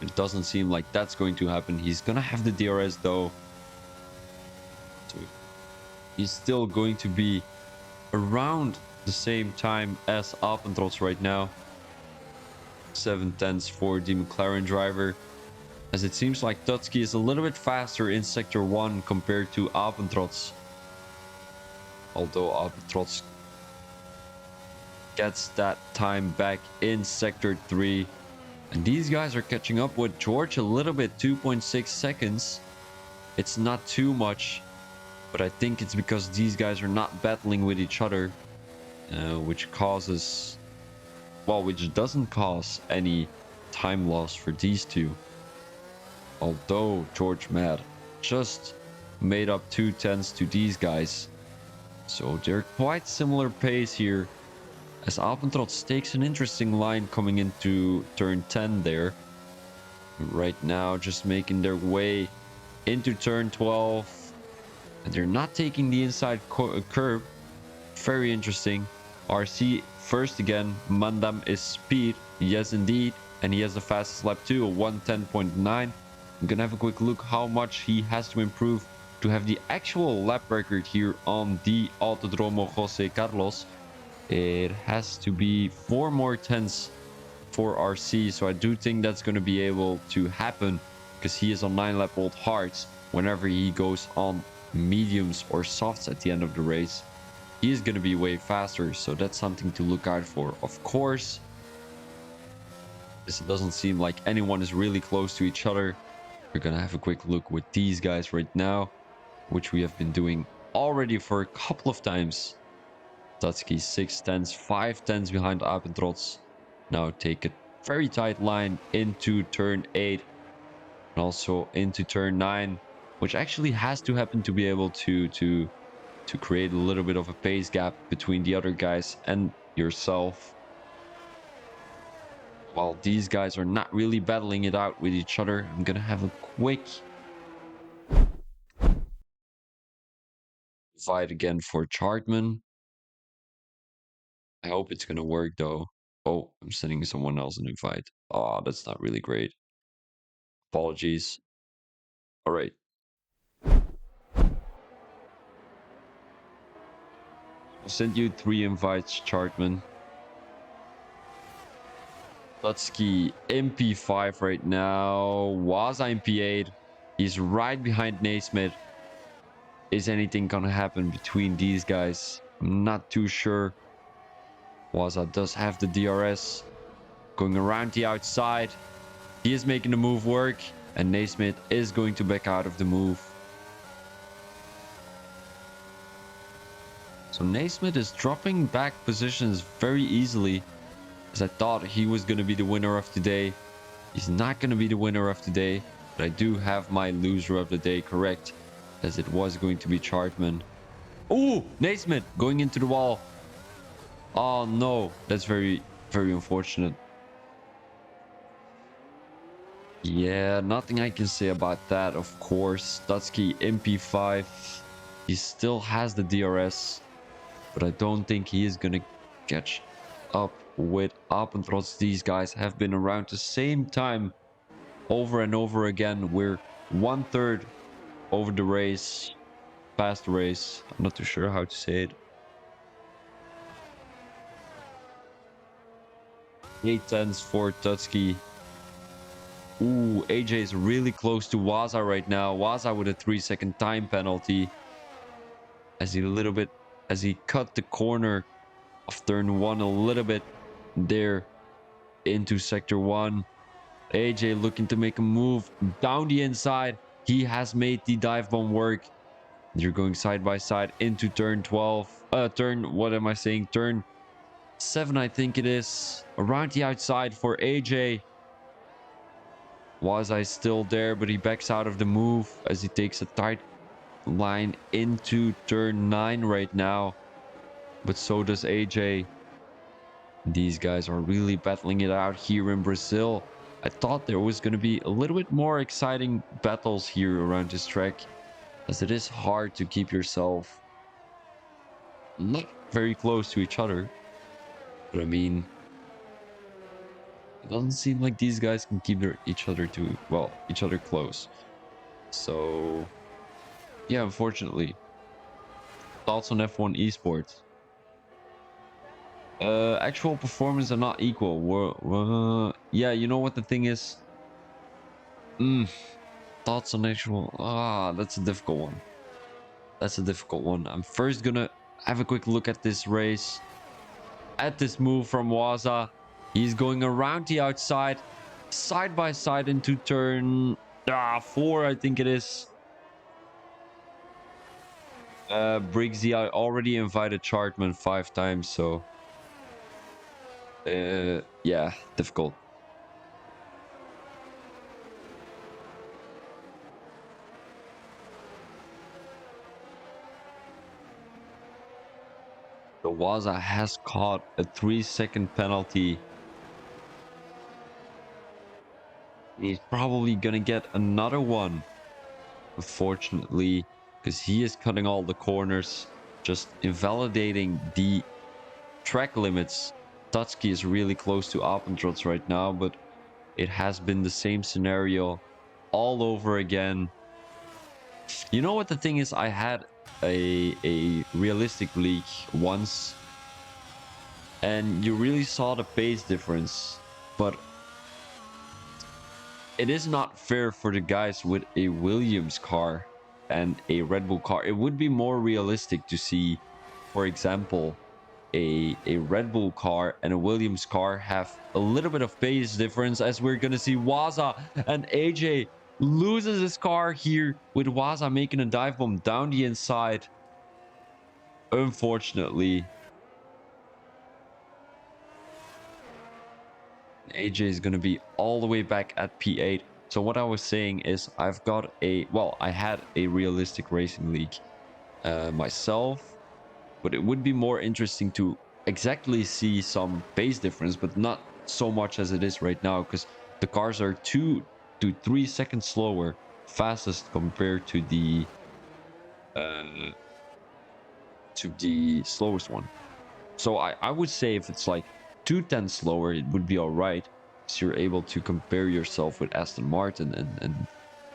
It doesn't seem like that's going to happen. He's gonna have the DRS though, so he's still going to be around the same time as Alpentrots right now. 7 tenths for the McLaren driver, as it seems like Tutski is a little bit faster in sector 1 compared to Alpentrots. Although Alpentrots gets that time back in sector 3. And these guys are catching up with George a little bit, 2.6 seconds. It's not too much, but I think it's because these guys are not battling with each other, which causes, well, which doesn't cause any time loss for these two. Although George Mad just made up 2 tenths to these guys. So they're quite similar pace here, as Alpentrots takes an interesting line coming into turn 10 there. Right now just making their way into turn 12. And they're not taking the inside curb. Very interesting. RC first again. Mandam is speed. Yes, indeed. And he has the fastest lap too, a 110.9. I'm gonna have a quick look how much he has to improve to have the actual lap record here on the Autodromo Jose Carlos. It has to be 4 more tenths for RC, so I do think that's going to be able to happen because he is on 9 lap old hards. Whenever he goes on mediums or softs at the end of the race, he is going to be way faster, so that's something to look out for. Of course, this doesn't seem like anyone is really close to each other. We're going to have a quick look with these guys right now, which we have been doing already for a couple of times. Tatsuki 6 tenths, 5 tenths behind Apentrots. Now take a very tight line into turn 8 and also into turn 9, which actually has to happen to be able to create a little bit of a pace gap between the other guys and yourself. While these guys are not really battling it out with each other, I'm gonna have a quick fight again for Chartman. I hope it's gonna work though. Oh, I'm sending someone else an invite. Oh, that's not really great. Apologies. All right. I'll send you 3 invites, Chartman. Lutsky MP5 right now. Waza MP8. He's right behind Naismith. Is anything gonna happen between these guys? I'm not too sure. Waza does have the DRS. Going around the outside. He is making the move work. And Naismith is going to back out of the move. So Naismith is dropping back positions very easily, as I thought he was going to be the winner of today. He's not going to be the winner of today, but I do have my loser of the day correct, as it was going to be Chartman. Oh, Naismith going into the wall. Oh no, that's very, very unfortunate. Yeah, nothing I can say about that, of course. Tatsuki MP5, he still has the DRS, but I don't think he is gonna catch up with Apentrots. These guys have been around the same time over and over again. We're 1/3 over the race, past the race. I'm not too sure how to say it. 8 tenths for Tatsuki. Ooh, AJ is really close to Waza right now. Waza with a 3-second time penalty. As he cut the corner of turn 1 a little bit there into sector 1. AJ looking to make a move down the inside. He has made the dive bomb work. They're going side by side into turn 12. Turn 7, I think it is. Around the outside for AJ. Was I still there, but he backs out of the move as he takes a tight line into turn 9 right now. But so does AJ. These guys are really battling it out here in Brazil. I thought there was going to be a little bit more exciting battles here around this track, as it is hard to keep yourself not very close to each other. But I mean, it doesn't seem like these guys can keep each other close. So yeah, unfortunately. Thoughts on F1 esports? Actual performance are not equal. Yeah, you know what the thing is? Thoughts on actual... that's a difficult one. That's a difficult one. I'm first gonna have a quick look at this race. At this move from Waza. He's going around the outside. Side by side into turn 4, I think it is. Briggsy, I already invited Chartman 5 times, so... yeah, difficult. The Waza has caught a 3-second penalty. He's probably gonna get another one, unfortunately, because he is cutting all the corners, just invalidating the track limits, Tatsuki is really close to Appentrotz right now, but it has been the same scenario all over again. You know what the thing is? I had a realistic league once, and you really saw the pace difference, but it is not fair for the guys with a Williams car and a Red Bull car. It would be more realistic to see, for example, a Red Bull car and a Williams car have a little bit of pace difference, as we're going to see Waza and AJ loses his car here, with Waza making a dive bomb down the inside. Unfortunately, AJ is going to be all the way back at P8. So what I was saying is I had a realistic racing league myself, but it would be more interesting to exactly see some pace difference, but not so much as it is right now, because the cars are 2 to 3 seconds slower fastest compared to the slowest one. So I would say if it's like 2 tenths slower, it would be all right, so you're able to compare yourself with Aston Martin and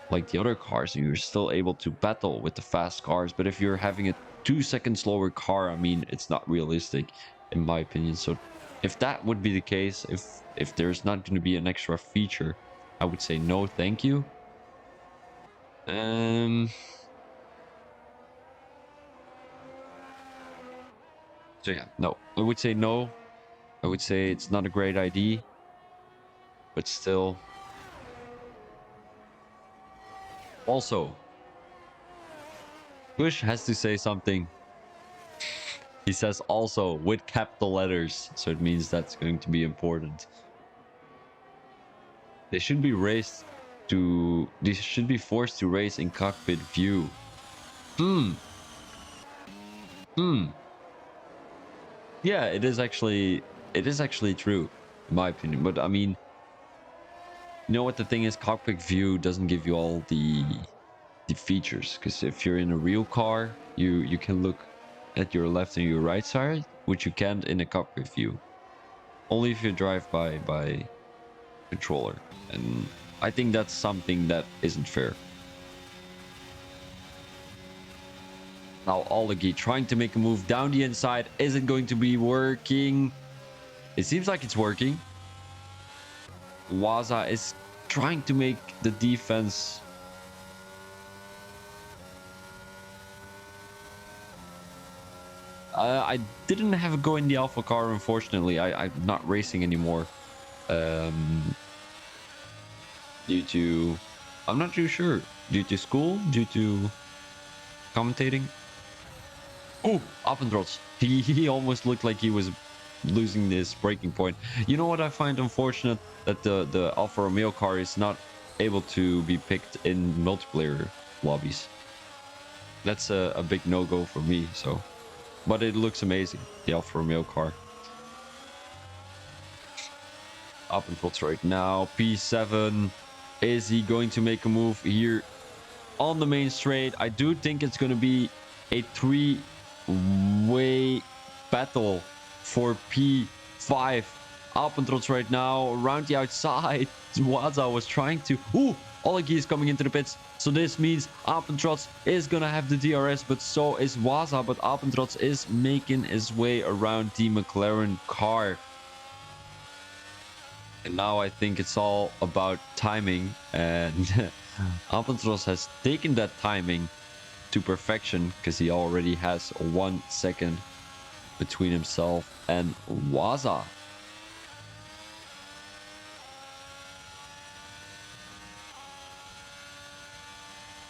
like the other cars, and you're still able to battle with the fast cars. But if you're having a 2 seconds slower car, I mean, it's not realistic in my opinion. So if that would be the case, if there's not going to be an extra feature, I would say no thank you. So yeah, no, I would say no. I would say it's not a great idea, but still. Also, Bush has to say something. He says also with capital letters, so it means that's going to be important. They should be forced to race in cockpit view. Yeah, it is actually true, in my opinion. But I mean, you know what the thing is? Cockpit view doesn't give you all the features, because if you're in a real car, you can look at your left and your right side, which you can't in a cockpit view. Only if you drive by controller, and I think that's something that isn't fair. Now Olegi trying to make a move down the inside. Is it going to be working? It seems like it's working. Waza is trying to make the defense. I didn't have a go in the Alpha car, unfortunately. I'm not racing anymore. Due to... I'm not too sure. Due to school? Due to commentating? Oh, Appentrotz. He almost looked like he was losing this breaking point. You know what I find unfortunate? That the Alfa Romeo car is not able to be picked in multiplayer lobbies. That's a big no-go for me, so... But it looks amazing, the Alfa Romeo car. Appentrotz right now, P7. Is he going to make a move here on the main straight? I do think it's going to be a three-way battle for P5. Appentrotz right now around the outside. Waza was trying to... Ooh! Olegi is coming into the pits. So this means Appentrotz is going to have the DRS, but so is Waza. But Appentrotz is making his way around the McLaren car. And now I think it's all about timing. And Appentrotz has taken that timing to perfection, because he already has 1 second between himself and Waza.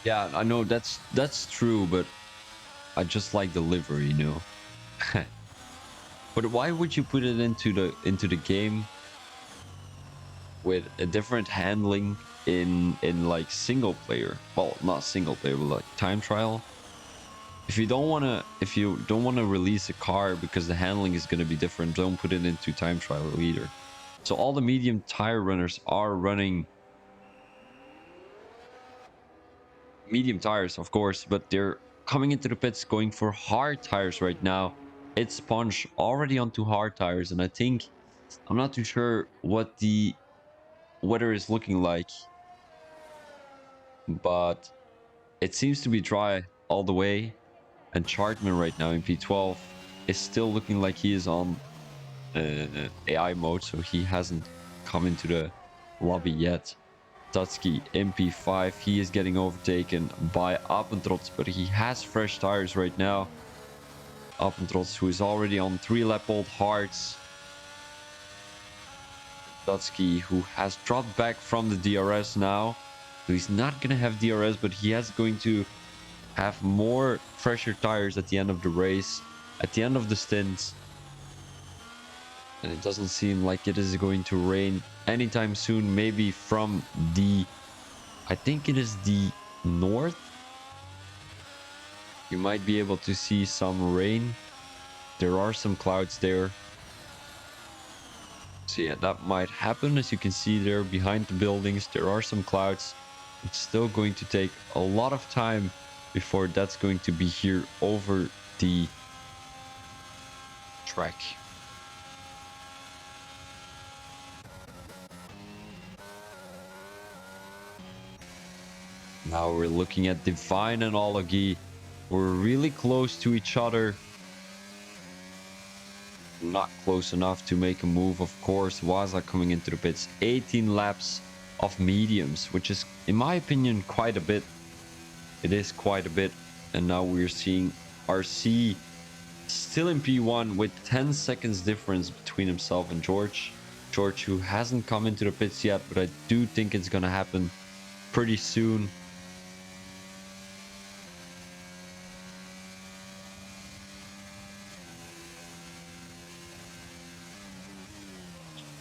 Yeah, I know that's true, but I just like the livery, you know. But why would you put it into the game with a different handling in like single player? Well, not single player, but like time trial. If you don't want to release a car because the handling is going to be different, don't put it into time trial either. So all the medium tire runners are running medium tires, of course, but they're coming into the pits going for hard tires right now. it's Sponge already on 2 hard tires, and I think I'm not too sure what the weather is looking like, but it seems to be dry all the way. And Chartman right now in P12 is still looking like he is on AI mode, so he hasn't come into the lobby yet. Tutski in P5, he is getting overtaken by Appentrotz, but he has fresh tires right now. Appentrotz, who is already on 3-lap-old hards. Tutski, who has dropped back from the DRS now. So he's not going to have DRS, but he is going to have more fresher tires at the end of the race, at the end of the stint. And it doesn't seem like it is going to rain anytime soon. Maybe from the, I think it is the north. You might be able to see some rain. There are some clouds there. So yeah, that might happen. As you can see there behind the buildings, there are some clouds. It's still going to take a lot of time before that's going to be here over the track. Now we're looking at Divine and Ology. We're really close to each other. Not close enough to make a move, of course. Waza coming into the pits. 18 laps of mediums, which is, in my opinion, quite a bit. It is quite a bit. And now we're seeing RC still in P1 with 10 seconds difference between himself and George. George, who hasn't come into the pits yet, but I do think it's going to happen pretty soon.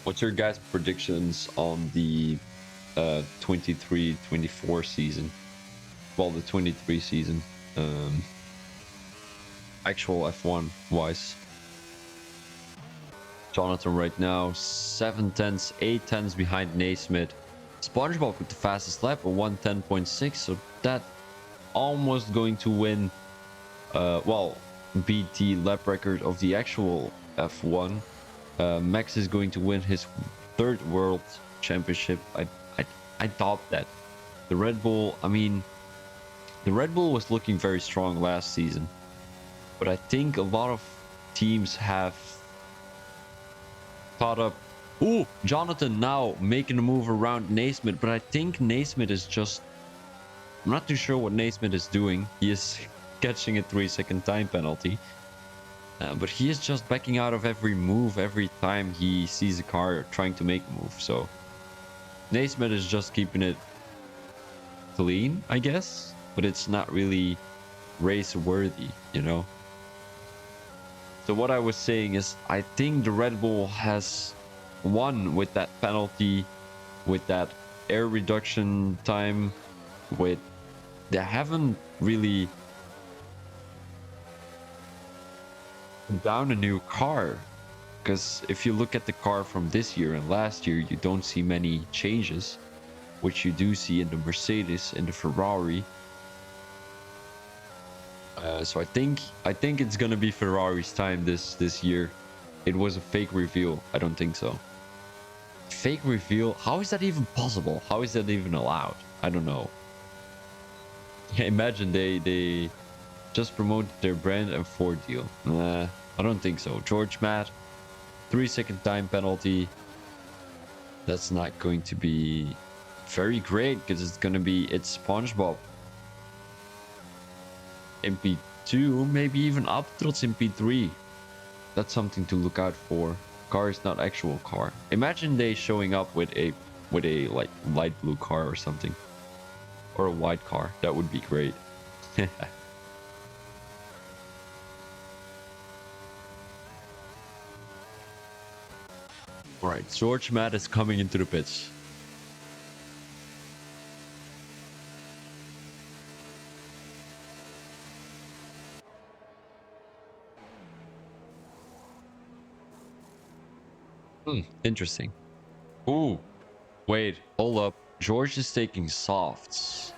What's your guys' predictions on the 23-24 season? Well, the 23 season. Actual F1 wise. Jonathan right now, 7 tenths, 8 tenths behind Naismith. SpongeBob with the fastest lap, a 110.6. So that almost going to win, well, beat the lap record of the actual F1. Max is going to win his 3rd world championship. I thought that. The Red Bull, I mean, the Red Bull was looking very strong last season. But I think a lot of teams have caught up. Ooh, Jonathan now making a move around Naismith. But I think Naismith is just... I'm not too sure what Naismith is doing. He is catching a 3-second time penalty. But he is just backing out of every move every time he sees a car trying to make a move. So Naismith is just keeping it clean, I guess. But it's not really race worthy, you know. So what I was saying is, I think the Red Bull has won with that penalty, with that air reduction time, with... They haven't really down a new car, because if you look at the car from this year and last year, you don't see many changes, which you do see in the Mercedes and the Ferrari. So I think it's gonna be Ferrari's time this year. It was a fake reveal. I don't think so. Fake reveal? How is that even possible? How is that even allowed? I don't know. Imagine they just promoted their brand and Ford deal. Nah, I don't think so. George Matt, 3-second time penalty. That's not going to be very great, because it's gonna be SpongeBob in P2, maybe even Appentrotz in P3. That's something to look out for. Car is not actual car. Imagine they showing up with a like light blue car or something, or a white car. That would be great. All right, George Matt is coming into the pits. Interesting. Ooh, wait, hold up. George is taking softs.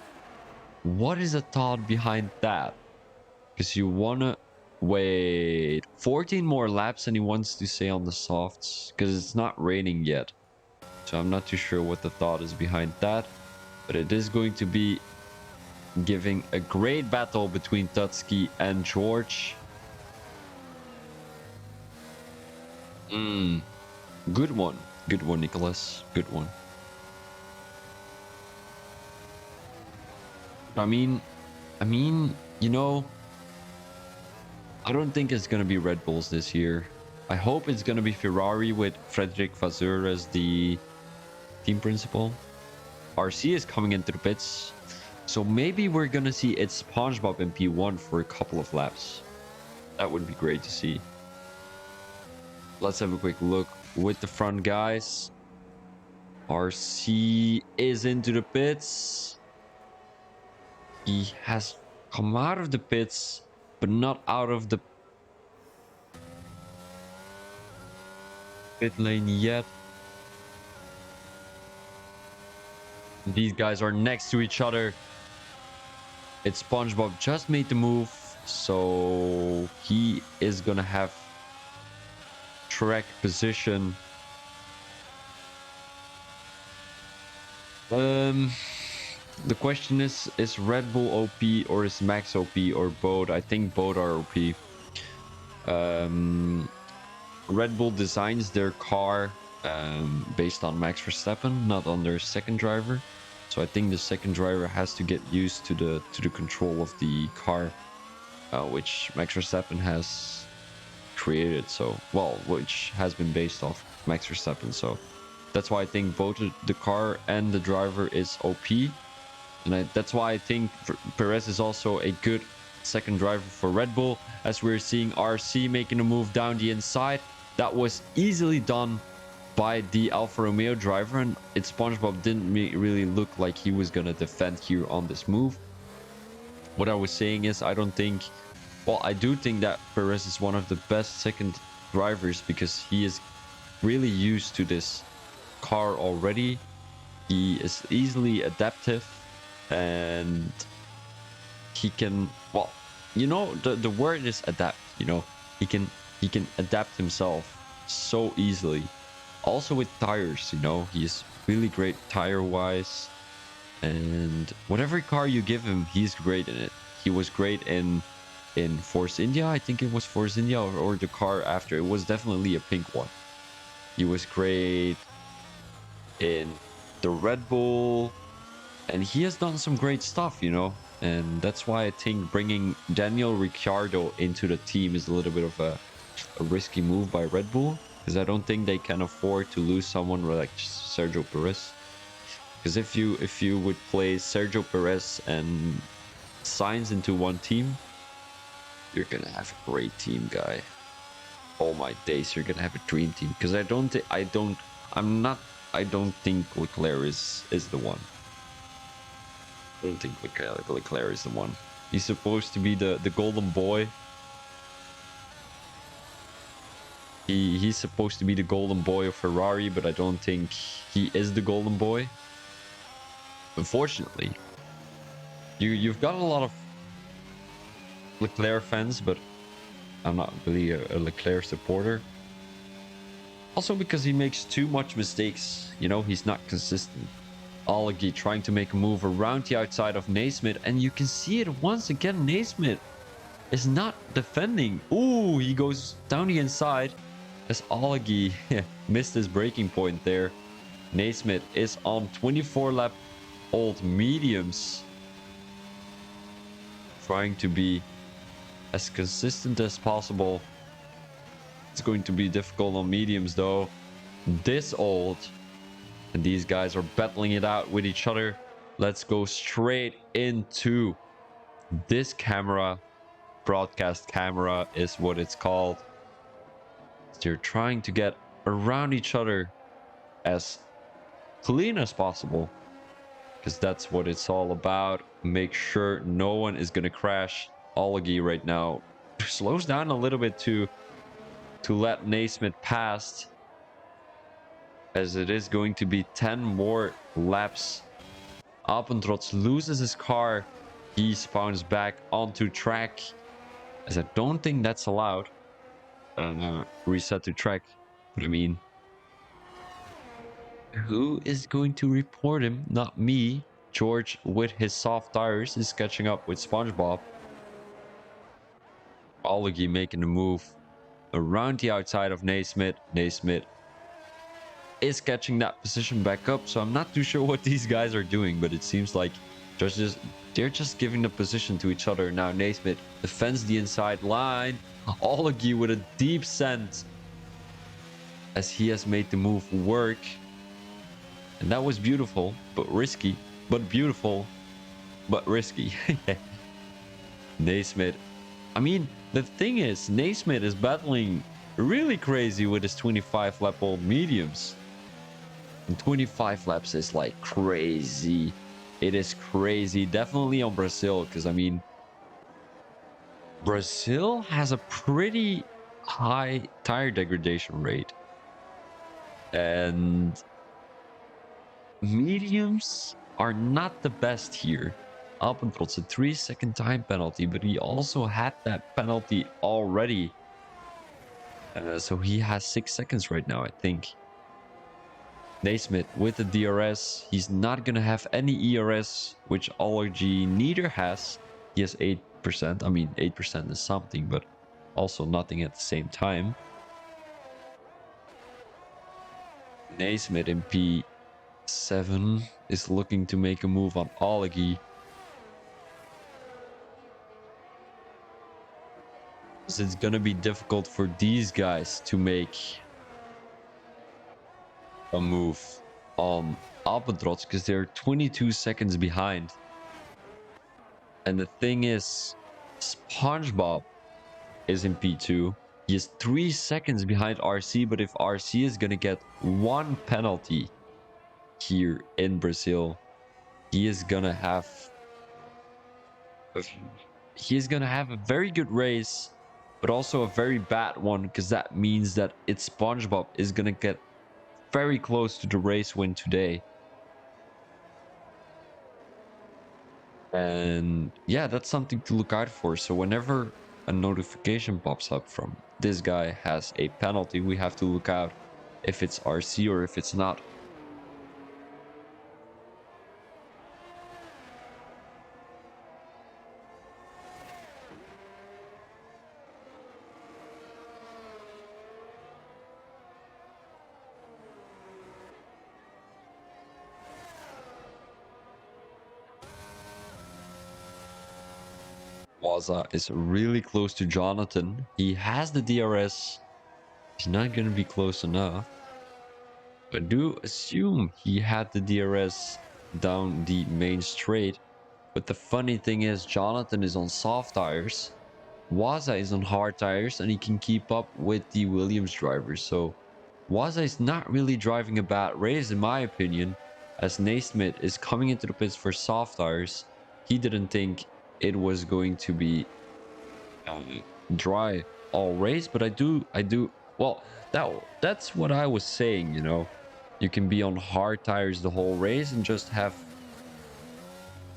What is the thought behind that? Because you wanna... Wait, 14 more laps and he wants to stay on the softs because it's not raining yet. So I'm not too sure what the thought is behind that. But it is going to be giving a great battle between Tutski and George. Good one. Good one, Nicholas. Good one. I mean, you know, I don't think it's going to be Red Bulls this year. I hope it's going to be Ferrari with Frederic Vasseur as the team principal. RC is coming into the pits. So maybe we're going to see it's SpongeBob in P1 for a couple of laps. That would be great to see. Let's have a quick look with the front guys. RC is into the pits. He has come out of the pits, but not out of the pit lane yet. These guys are next to each other. It's SpongeBob just made the move, so he is gonna have track position. The question is Red Bull OP or is Max OP or both? I think both are OP. Red Bull designs their car based on Max Verstappen, not on their second driver. So I think the second driver has to get used to the control of the car, which Max Verstappen has created. So which has been based off Max Verstappen. So that's why I think both the car and the driver is OP. And that's why I think Perez is also a good second driver for Red Bull, as we're seeing RC making a move down the inside. That was easily done by the Alfa Romeo driver, and SpongeBob didn't really look like he was going to defend here on this move. What I was saying is I do think that Perez is one of the best second drivers because he is really used to this car already. He is easily adaptive, and he can, the word is adapt. He can adapt himself so easily. Also with tires, he is really great tire wise, and whatever car you give him, he's great in it. He was great in Force India. I think it was Force India, or the car after. It was definitely a pink one. He was great in the Red Bull, and he has done some great stuff, and that's why I think bringing Daniel Ricciardo into the team is a little bit of a risky move by Red Bull, because I don't think they can afford to lose someone like Sergio Perez. Because if you would play Sergio Perez and Sainz into one team, you're gonna have a great team, guy. Oh my days, you're gonna have a dream team. Because I don't think Leclerc is the one. I don't think Leclerc is the one. He's supposed to be the golden boy. He's supposed to be the golden boy of Ferrari, but I don't think he is the golden boy. Unfortunately, you've got a lot of Leclerc fans, but I'm not really a Leclerc supporter. Also because he makes too much mistakes. He's not consistent. Alleghi trying to make a move around the outside of Naismith, and you can see it once again. Naismith is not defending. Ooh, he goes down the inside as Alleghi missed his braking point there. Naismith is on 24-lap-old mediums, trying to be as consistent as possible. It's going to be difficult on mediums though. This old, and these guys are battling it out with each other. Let's go straight into this camera. Broadcast camera is what it's called. They're trying to get around each other as clean as possible, because that's what it's all about. Make sure no one is going to crash. Alleghi right now slows down a little bit to let Naismith pass, as it is going to be 10 more laps. Alpentrots loses his car. He spawns back onto track. as I don't think that's allowed. Reset to track. But I mean, who is going to report him? Not me. George, with his soft tires, is catching up with SpongeBob. Oligi making the move around the outside of Naismith. Naismith is catching that position back up, so I'm not too sure what these guys are doing, but it seems like they're just giving the position to each other. Now Naismith defends the inside line. Oligi with a deep send as he has made the move work. And that was beautiful, but risky, but beautiful, but risky. Naismith. I mean, the thing is, Naismith is battling really crazy with his 25 lap old mediums. And 25 laps is like crazy. It is crazy. Definitely on Brazil, because I mean, Brazil has a pretty high tire degradation rate. And mediums are not the best here. Alpentrots a 3-second time penalty, but he also had that penalty already. So he has 6 seconds right now, I think. Naismith with the DRS. He's not going to have any ERS, which Oligi neither has. He has 8%. I mean, 8% is something, but also nothing at the same time. Naismith in P7 is looking to make a move on Oligi. It's going to be difficult for these guys to make a move on Alpentrots because they're 22 seconds behind. And the thing is, SpongeBob is in P2. He is 3 seconds behind RC, but if RC is going to get one penalty here in Brazil, he is going to have a very good race, but also a very bad one, because that means that it's SpongeBob is going to get very close to the race win today. And yeah, that's something to look out for. So whenever a notification pops up from this guy has a penalty, we have to look out if it's RC or if it's not. Waza is really close to Jonathan. He has the DRS. He's not going to be close enough. I do assume he had the DRS down the main straight. But the funny thing is, Jonathan is on soft tires. Waza is on hard tires, and he can keep up with the Williams drivers. So Waza is not really driving a bad race, in my opinion, as Naismith is coming into the pits for soft tires. He didn't think it was going to be dry all race, but I do. Well, that's what I was saying. You know, you can be on hard tires the whole race and just have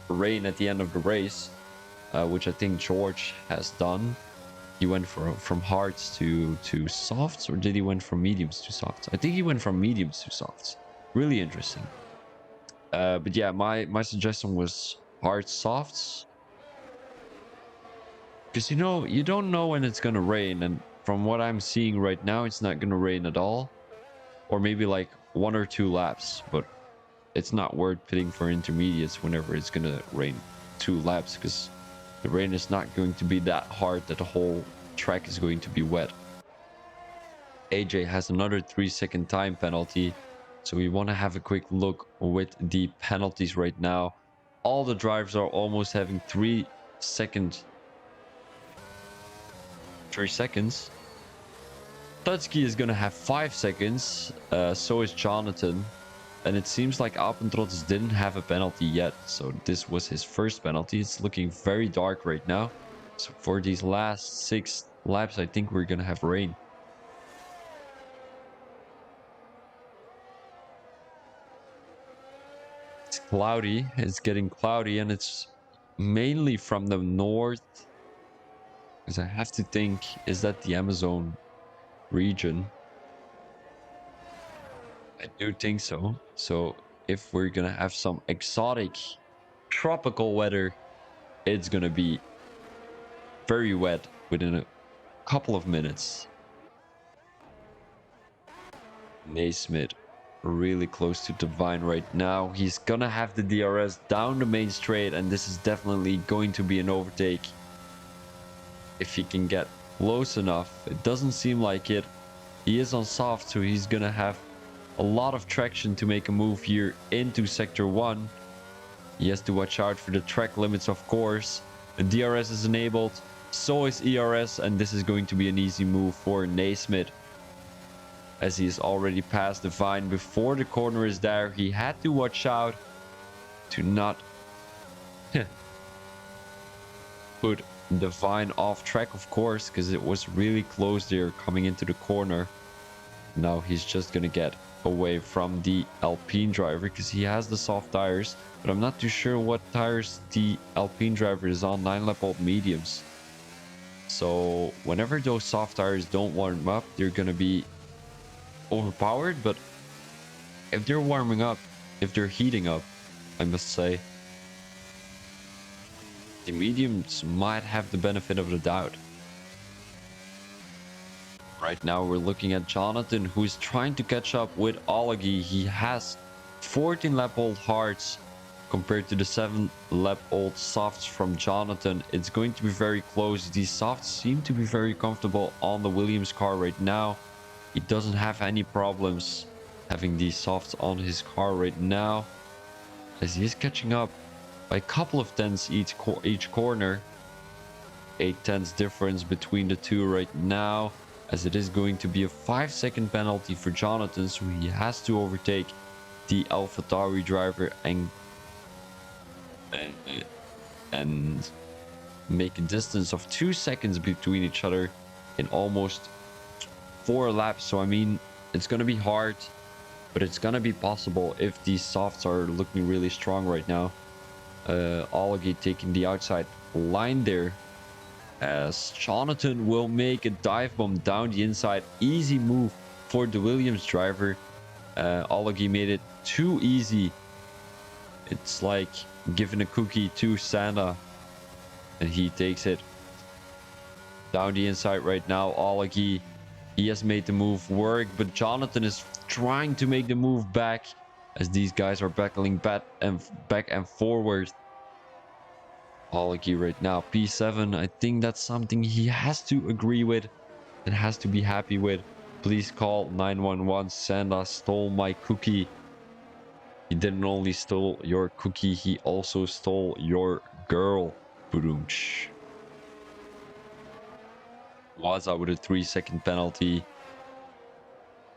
rain at the end of the race, which I think George has done. He went from hards to softs, or did he went from mediums to softs? I think he went from mediums to softs. Really interesting. But yeah, my suggestion was hard softs, because you don't know when it's gonna rain, and from what I'm seeing right now, it's not gonna rain at all, or maybe like 1 or 2 laps. But it's not worth pitting for intermediates whenever it's gonna rain 2 laps, because the rain is not going to be that hard that the whole track is going to be wet. AJ has another 3-second time penalty, so we want to have a quick look with the penalties right now. All the drivers are almost having 3 seconds. Tutski is gonna have 5 seconds, so is Jonathan. And it seems like Alpentrots didn't have a penalty yet, so this was his first penalty. It's looking very dark right now. So for these last 6 laps, I think we're gonna have rain. It's cloudy. It's getting cloudy, and it's mainly from the north. Because I have to think, is that the Amazon region? I do think so. So if we're gonna have some exotic tropical weather, it's gonna be very wet within a couple of minutes. Naismith really close to Divine right now. He's gonna have the DRS down the main straight, and this is definitely going to be an overtake if he can get close enough. It doesn't seem like it. He is on soft, so he's gonna have a lot of traction to make a move here into sector 1. He has to watch out for the track limits, of course. The DRS is enabled, so is ERS, and this is going to be an easy move for Naismith, as he is already past Divine before the corner is there. He had to watch out to not put Divine off track, of course, because it was really close there coming into the corner. Now he's just gonna get away from the Alpine driver because he has the soft tires, but I'm not too sure what tires the Alpine driver is on. 9-lap-old mediums. So whenever those soft tires don't warm up, they're gonna be overpowered. But if they're warming up, if they're heating up, I must say, the mediums might have the benefit of the doubt. Right now we're looking at Jonathan, who is trying to catch up with Olagi. He has 14-lap-old hards compared to the 7-lap-old softs from Jonathan. It's going to be very close. These softs seem to be very comfortable on the Williams car right now. He doesn't have any problems having these softs on his car right now, as he is catching up by a couple of tenths each corner. 8 tenths difference between the two right now, as it is going to be a 5-second penalty for Jonathan, so he has to overtake the AlphaTauri driver and make a distance of 2 seconds between each other in almost 4 laps. So I mean, it's gonna be hard, but it's gonna be possible if these softs are looking really strong right now. Olagi taking the outside line there, as Jonathan will make a dive bomb down the inside. Easy move for the Williams driver. Olagi made it too easy. It's like giving a cookie to Santa, and he takes it down the inside right now. Olagi, he has made the move work, but Jonathan is trying to make the move back, as these guys are battling back and forward. Olagi right now P7. I think that's something he has to agree with and has to be happy with. Please call 911. Santa stole my cookie. He didn't only stole your cookie, he also stole your girl. Boomsh. Waza with a 3-second penalty.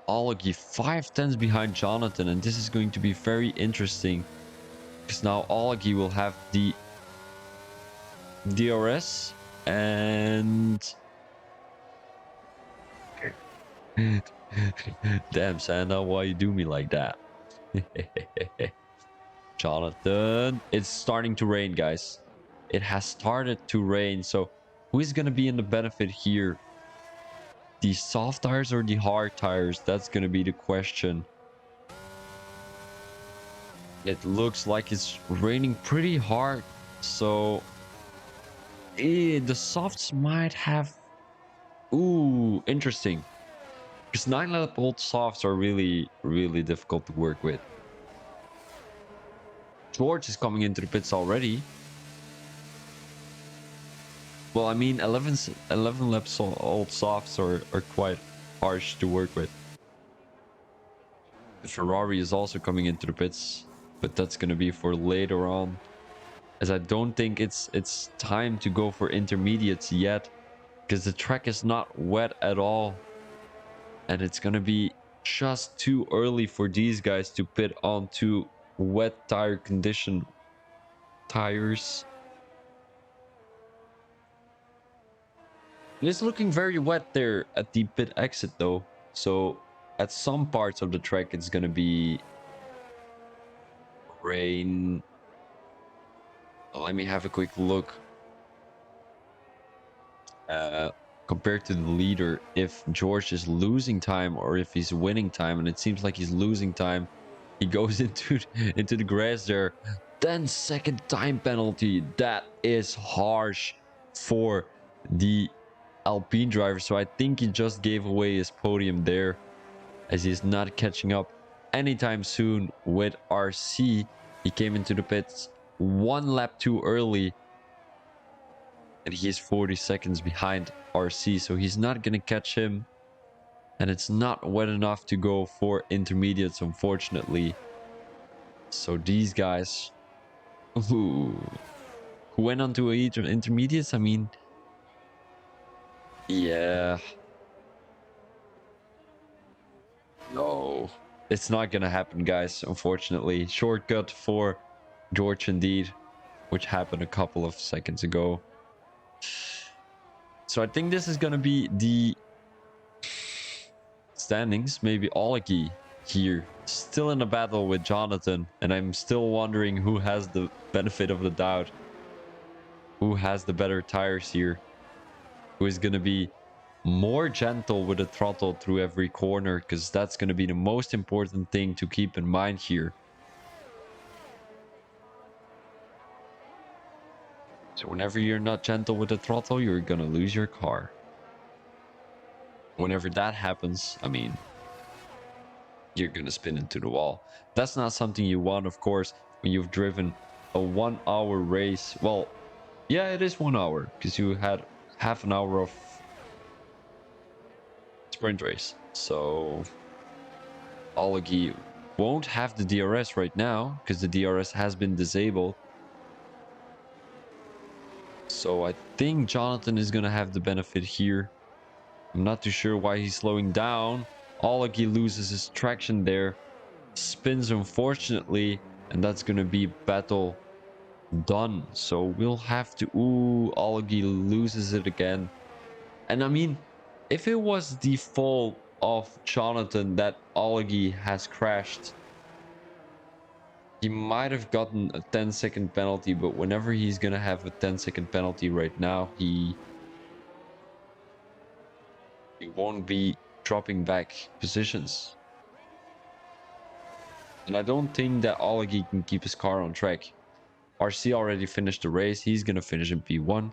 Olagi 5 tenths behind Jonathan, and this is going to be very interesting because now Olagi will have the DRS and damn, Santa, why you do me like that? Jonathan, it's starting to rain, guys. It has started to rain, so who is gonna be in the benefit here? The soft tires or the hard tires? That's gonna be the question. It looks like it's raining pretty hard, so the softs might have... Ooh, interesting. Because 9-lap-old softs are really, really difficult to work with. George is coming into the pits already. Well, I mean, 11-lap-old softs are quite harsh to work with. The Ferrari is also coming into the pits, but that's going to be for later on, as I don't think it's time to go for intermediates yet, because the track is not wet at all, and it's gonna be just too early for these guys to pit onto wet tire condition tires. It is looking very wet there at the pit exit though, so at some parts of the track it's gonna be rain. Let me have a quick look. uh, compared to the leader if George is losing time or if he's winning time. And it seems like he's losing time. He goes into the grass there. 10-second time penalty. That is harsh for the Alpine driver. So I think he just gave away his podium there, as he's not catching up anytime soon with RC. He came into the pits one lap too early, and he's 40 seconds behind RC, so he's not going to catch him. And it's not wet enough to go for intermediates, unfortunately. So these guys who went on to intermediates, I mean, yeah. No, it's not going to happen, guys, unfortunately. Shortcut for George indeed, which happened a couple of seconds ago. So I think this is going to be the standings. Maybe Olegi here, still in a battle with Jonathan, and I'm still wondering who has the benefit of the doubt. Who has the better tires here? Who is going to be more gentle with the throttle through every corner? Because that's going to be the most important thing to keep in mind here. So whenever you're not gentle with the throttle, you're going to lose your car. Whenever that happens, I mean, you're going to spin into the wall. That's not something you want, of course, when you've driven a 1 hour race. Well, yeah, it is 1 hour because you had half an hour of sprint race. So Olegi won't have the DRS right now because the DRS has been disabled. So I think Jonathan is going to have the benefit here. I'm not too sure why he's slowing down. Olegi loses his traction there. Spins, unfortunately. And that's going to be battle done. So we'll have to... Ooh, Olegi loses it again. And I mean, if it was the fault of Jonathan that Olegi has crashed, he might have gotten a 10-second penalty, but whenever he's gonna have a 10-second penalty right now, he won't be dropping back positions. And I don't think that Olegi can keep his car on track. RC already finished the race. He's gonna finish in P1.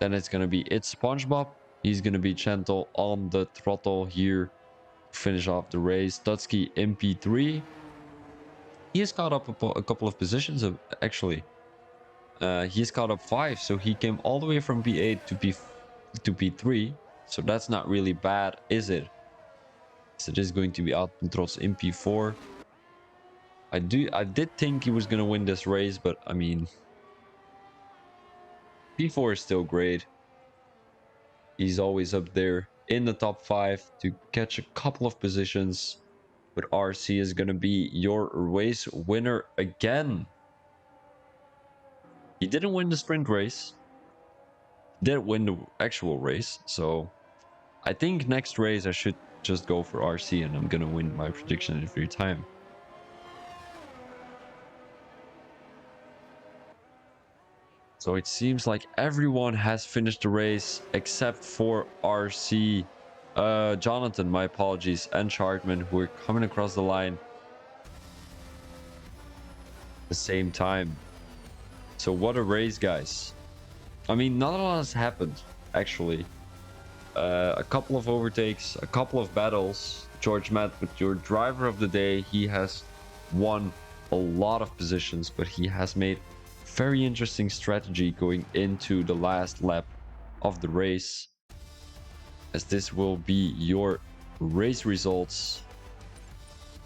Then it's gonna be SpongeBob. He's gonna be gentle on the throttle here to finish off the race. Tutski in P3. He has caught up a couple of positions, actually. He's caught up 5, so he came all the way from P8 to P3. So that's not really bad, is it? So this is going to be Alpentrots in P4. I did think he was gonna win this race, but I mean, P4 is still great. He's always up there in the top 5 to catch a couple of positions. But RC is going to be your race winner again. He didn't win the sprint race. He did win the actual race. So I think next race I should just go for RC and I'm going to win my prediction in free time. So it seems like everyone has finished the race except for RC. Jonathan, my apologies, and Chartman, who are coming across the line at the same time. So what a race, guys. I mean, not a lot has happened, actually. A couple of overtakes, a couple of battles. George Matt, with your driver of the day, he has won a lot of positions, but he has made very interesting strategy going into the last lap of the race, as this will be your race results.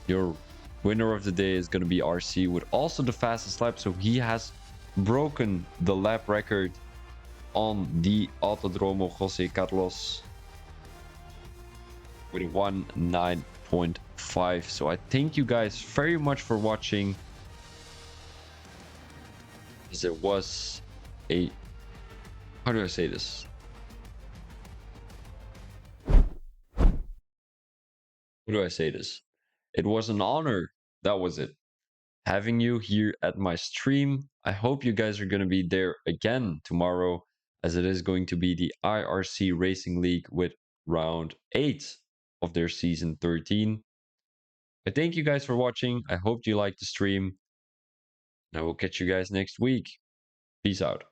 Your winner of the day is going to be RC with also the fastest lap, so he has broken the lap record on the Autodromo Jose Carlos with 1:09.5. So I thank you guys very much for watching, as it was a, how do I say this? How do I say this? It was an honor. That was it. Having you here at my stream. I hope you guys are going to be there again tomorrow. as it is going to be the IRC Racing League with round 8 of their season 13. I thank you guys for watching. I hope you liked the stream. And I will catch you guys next week. Peace out.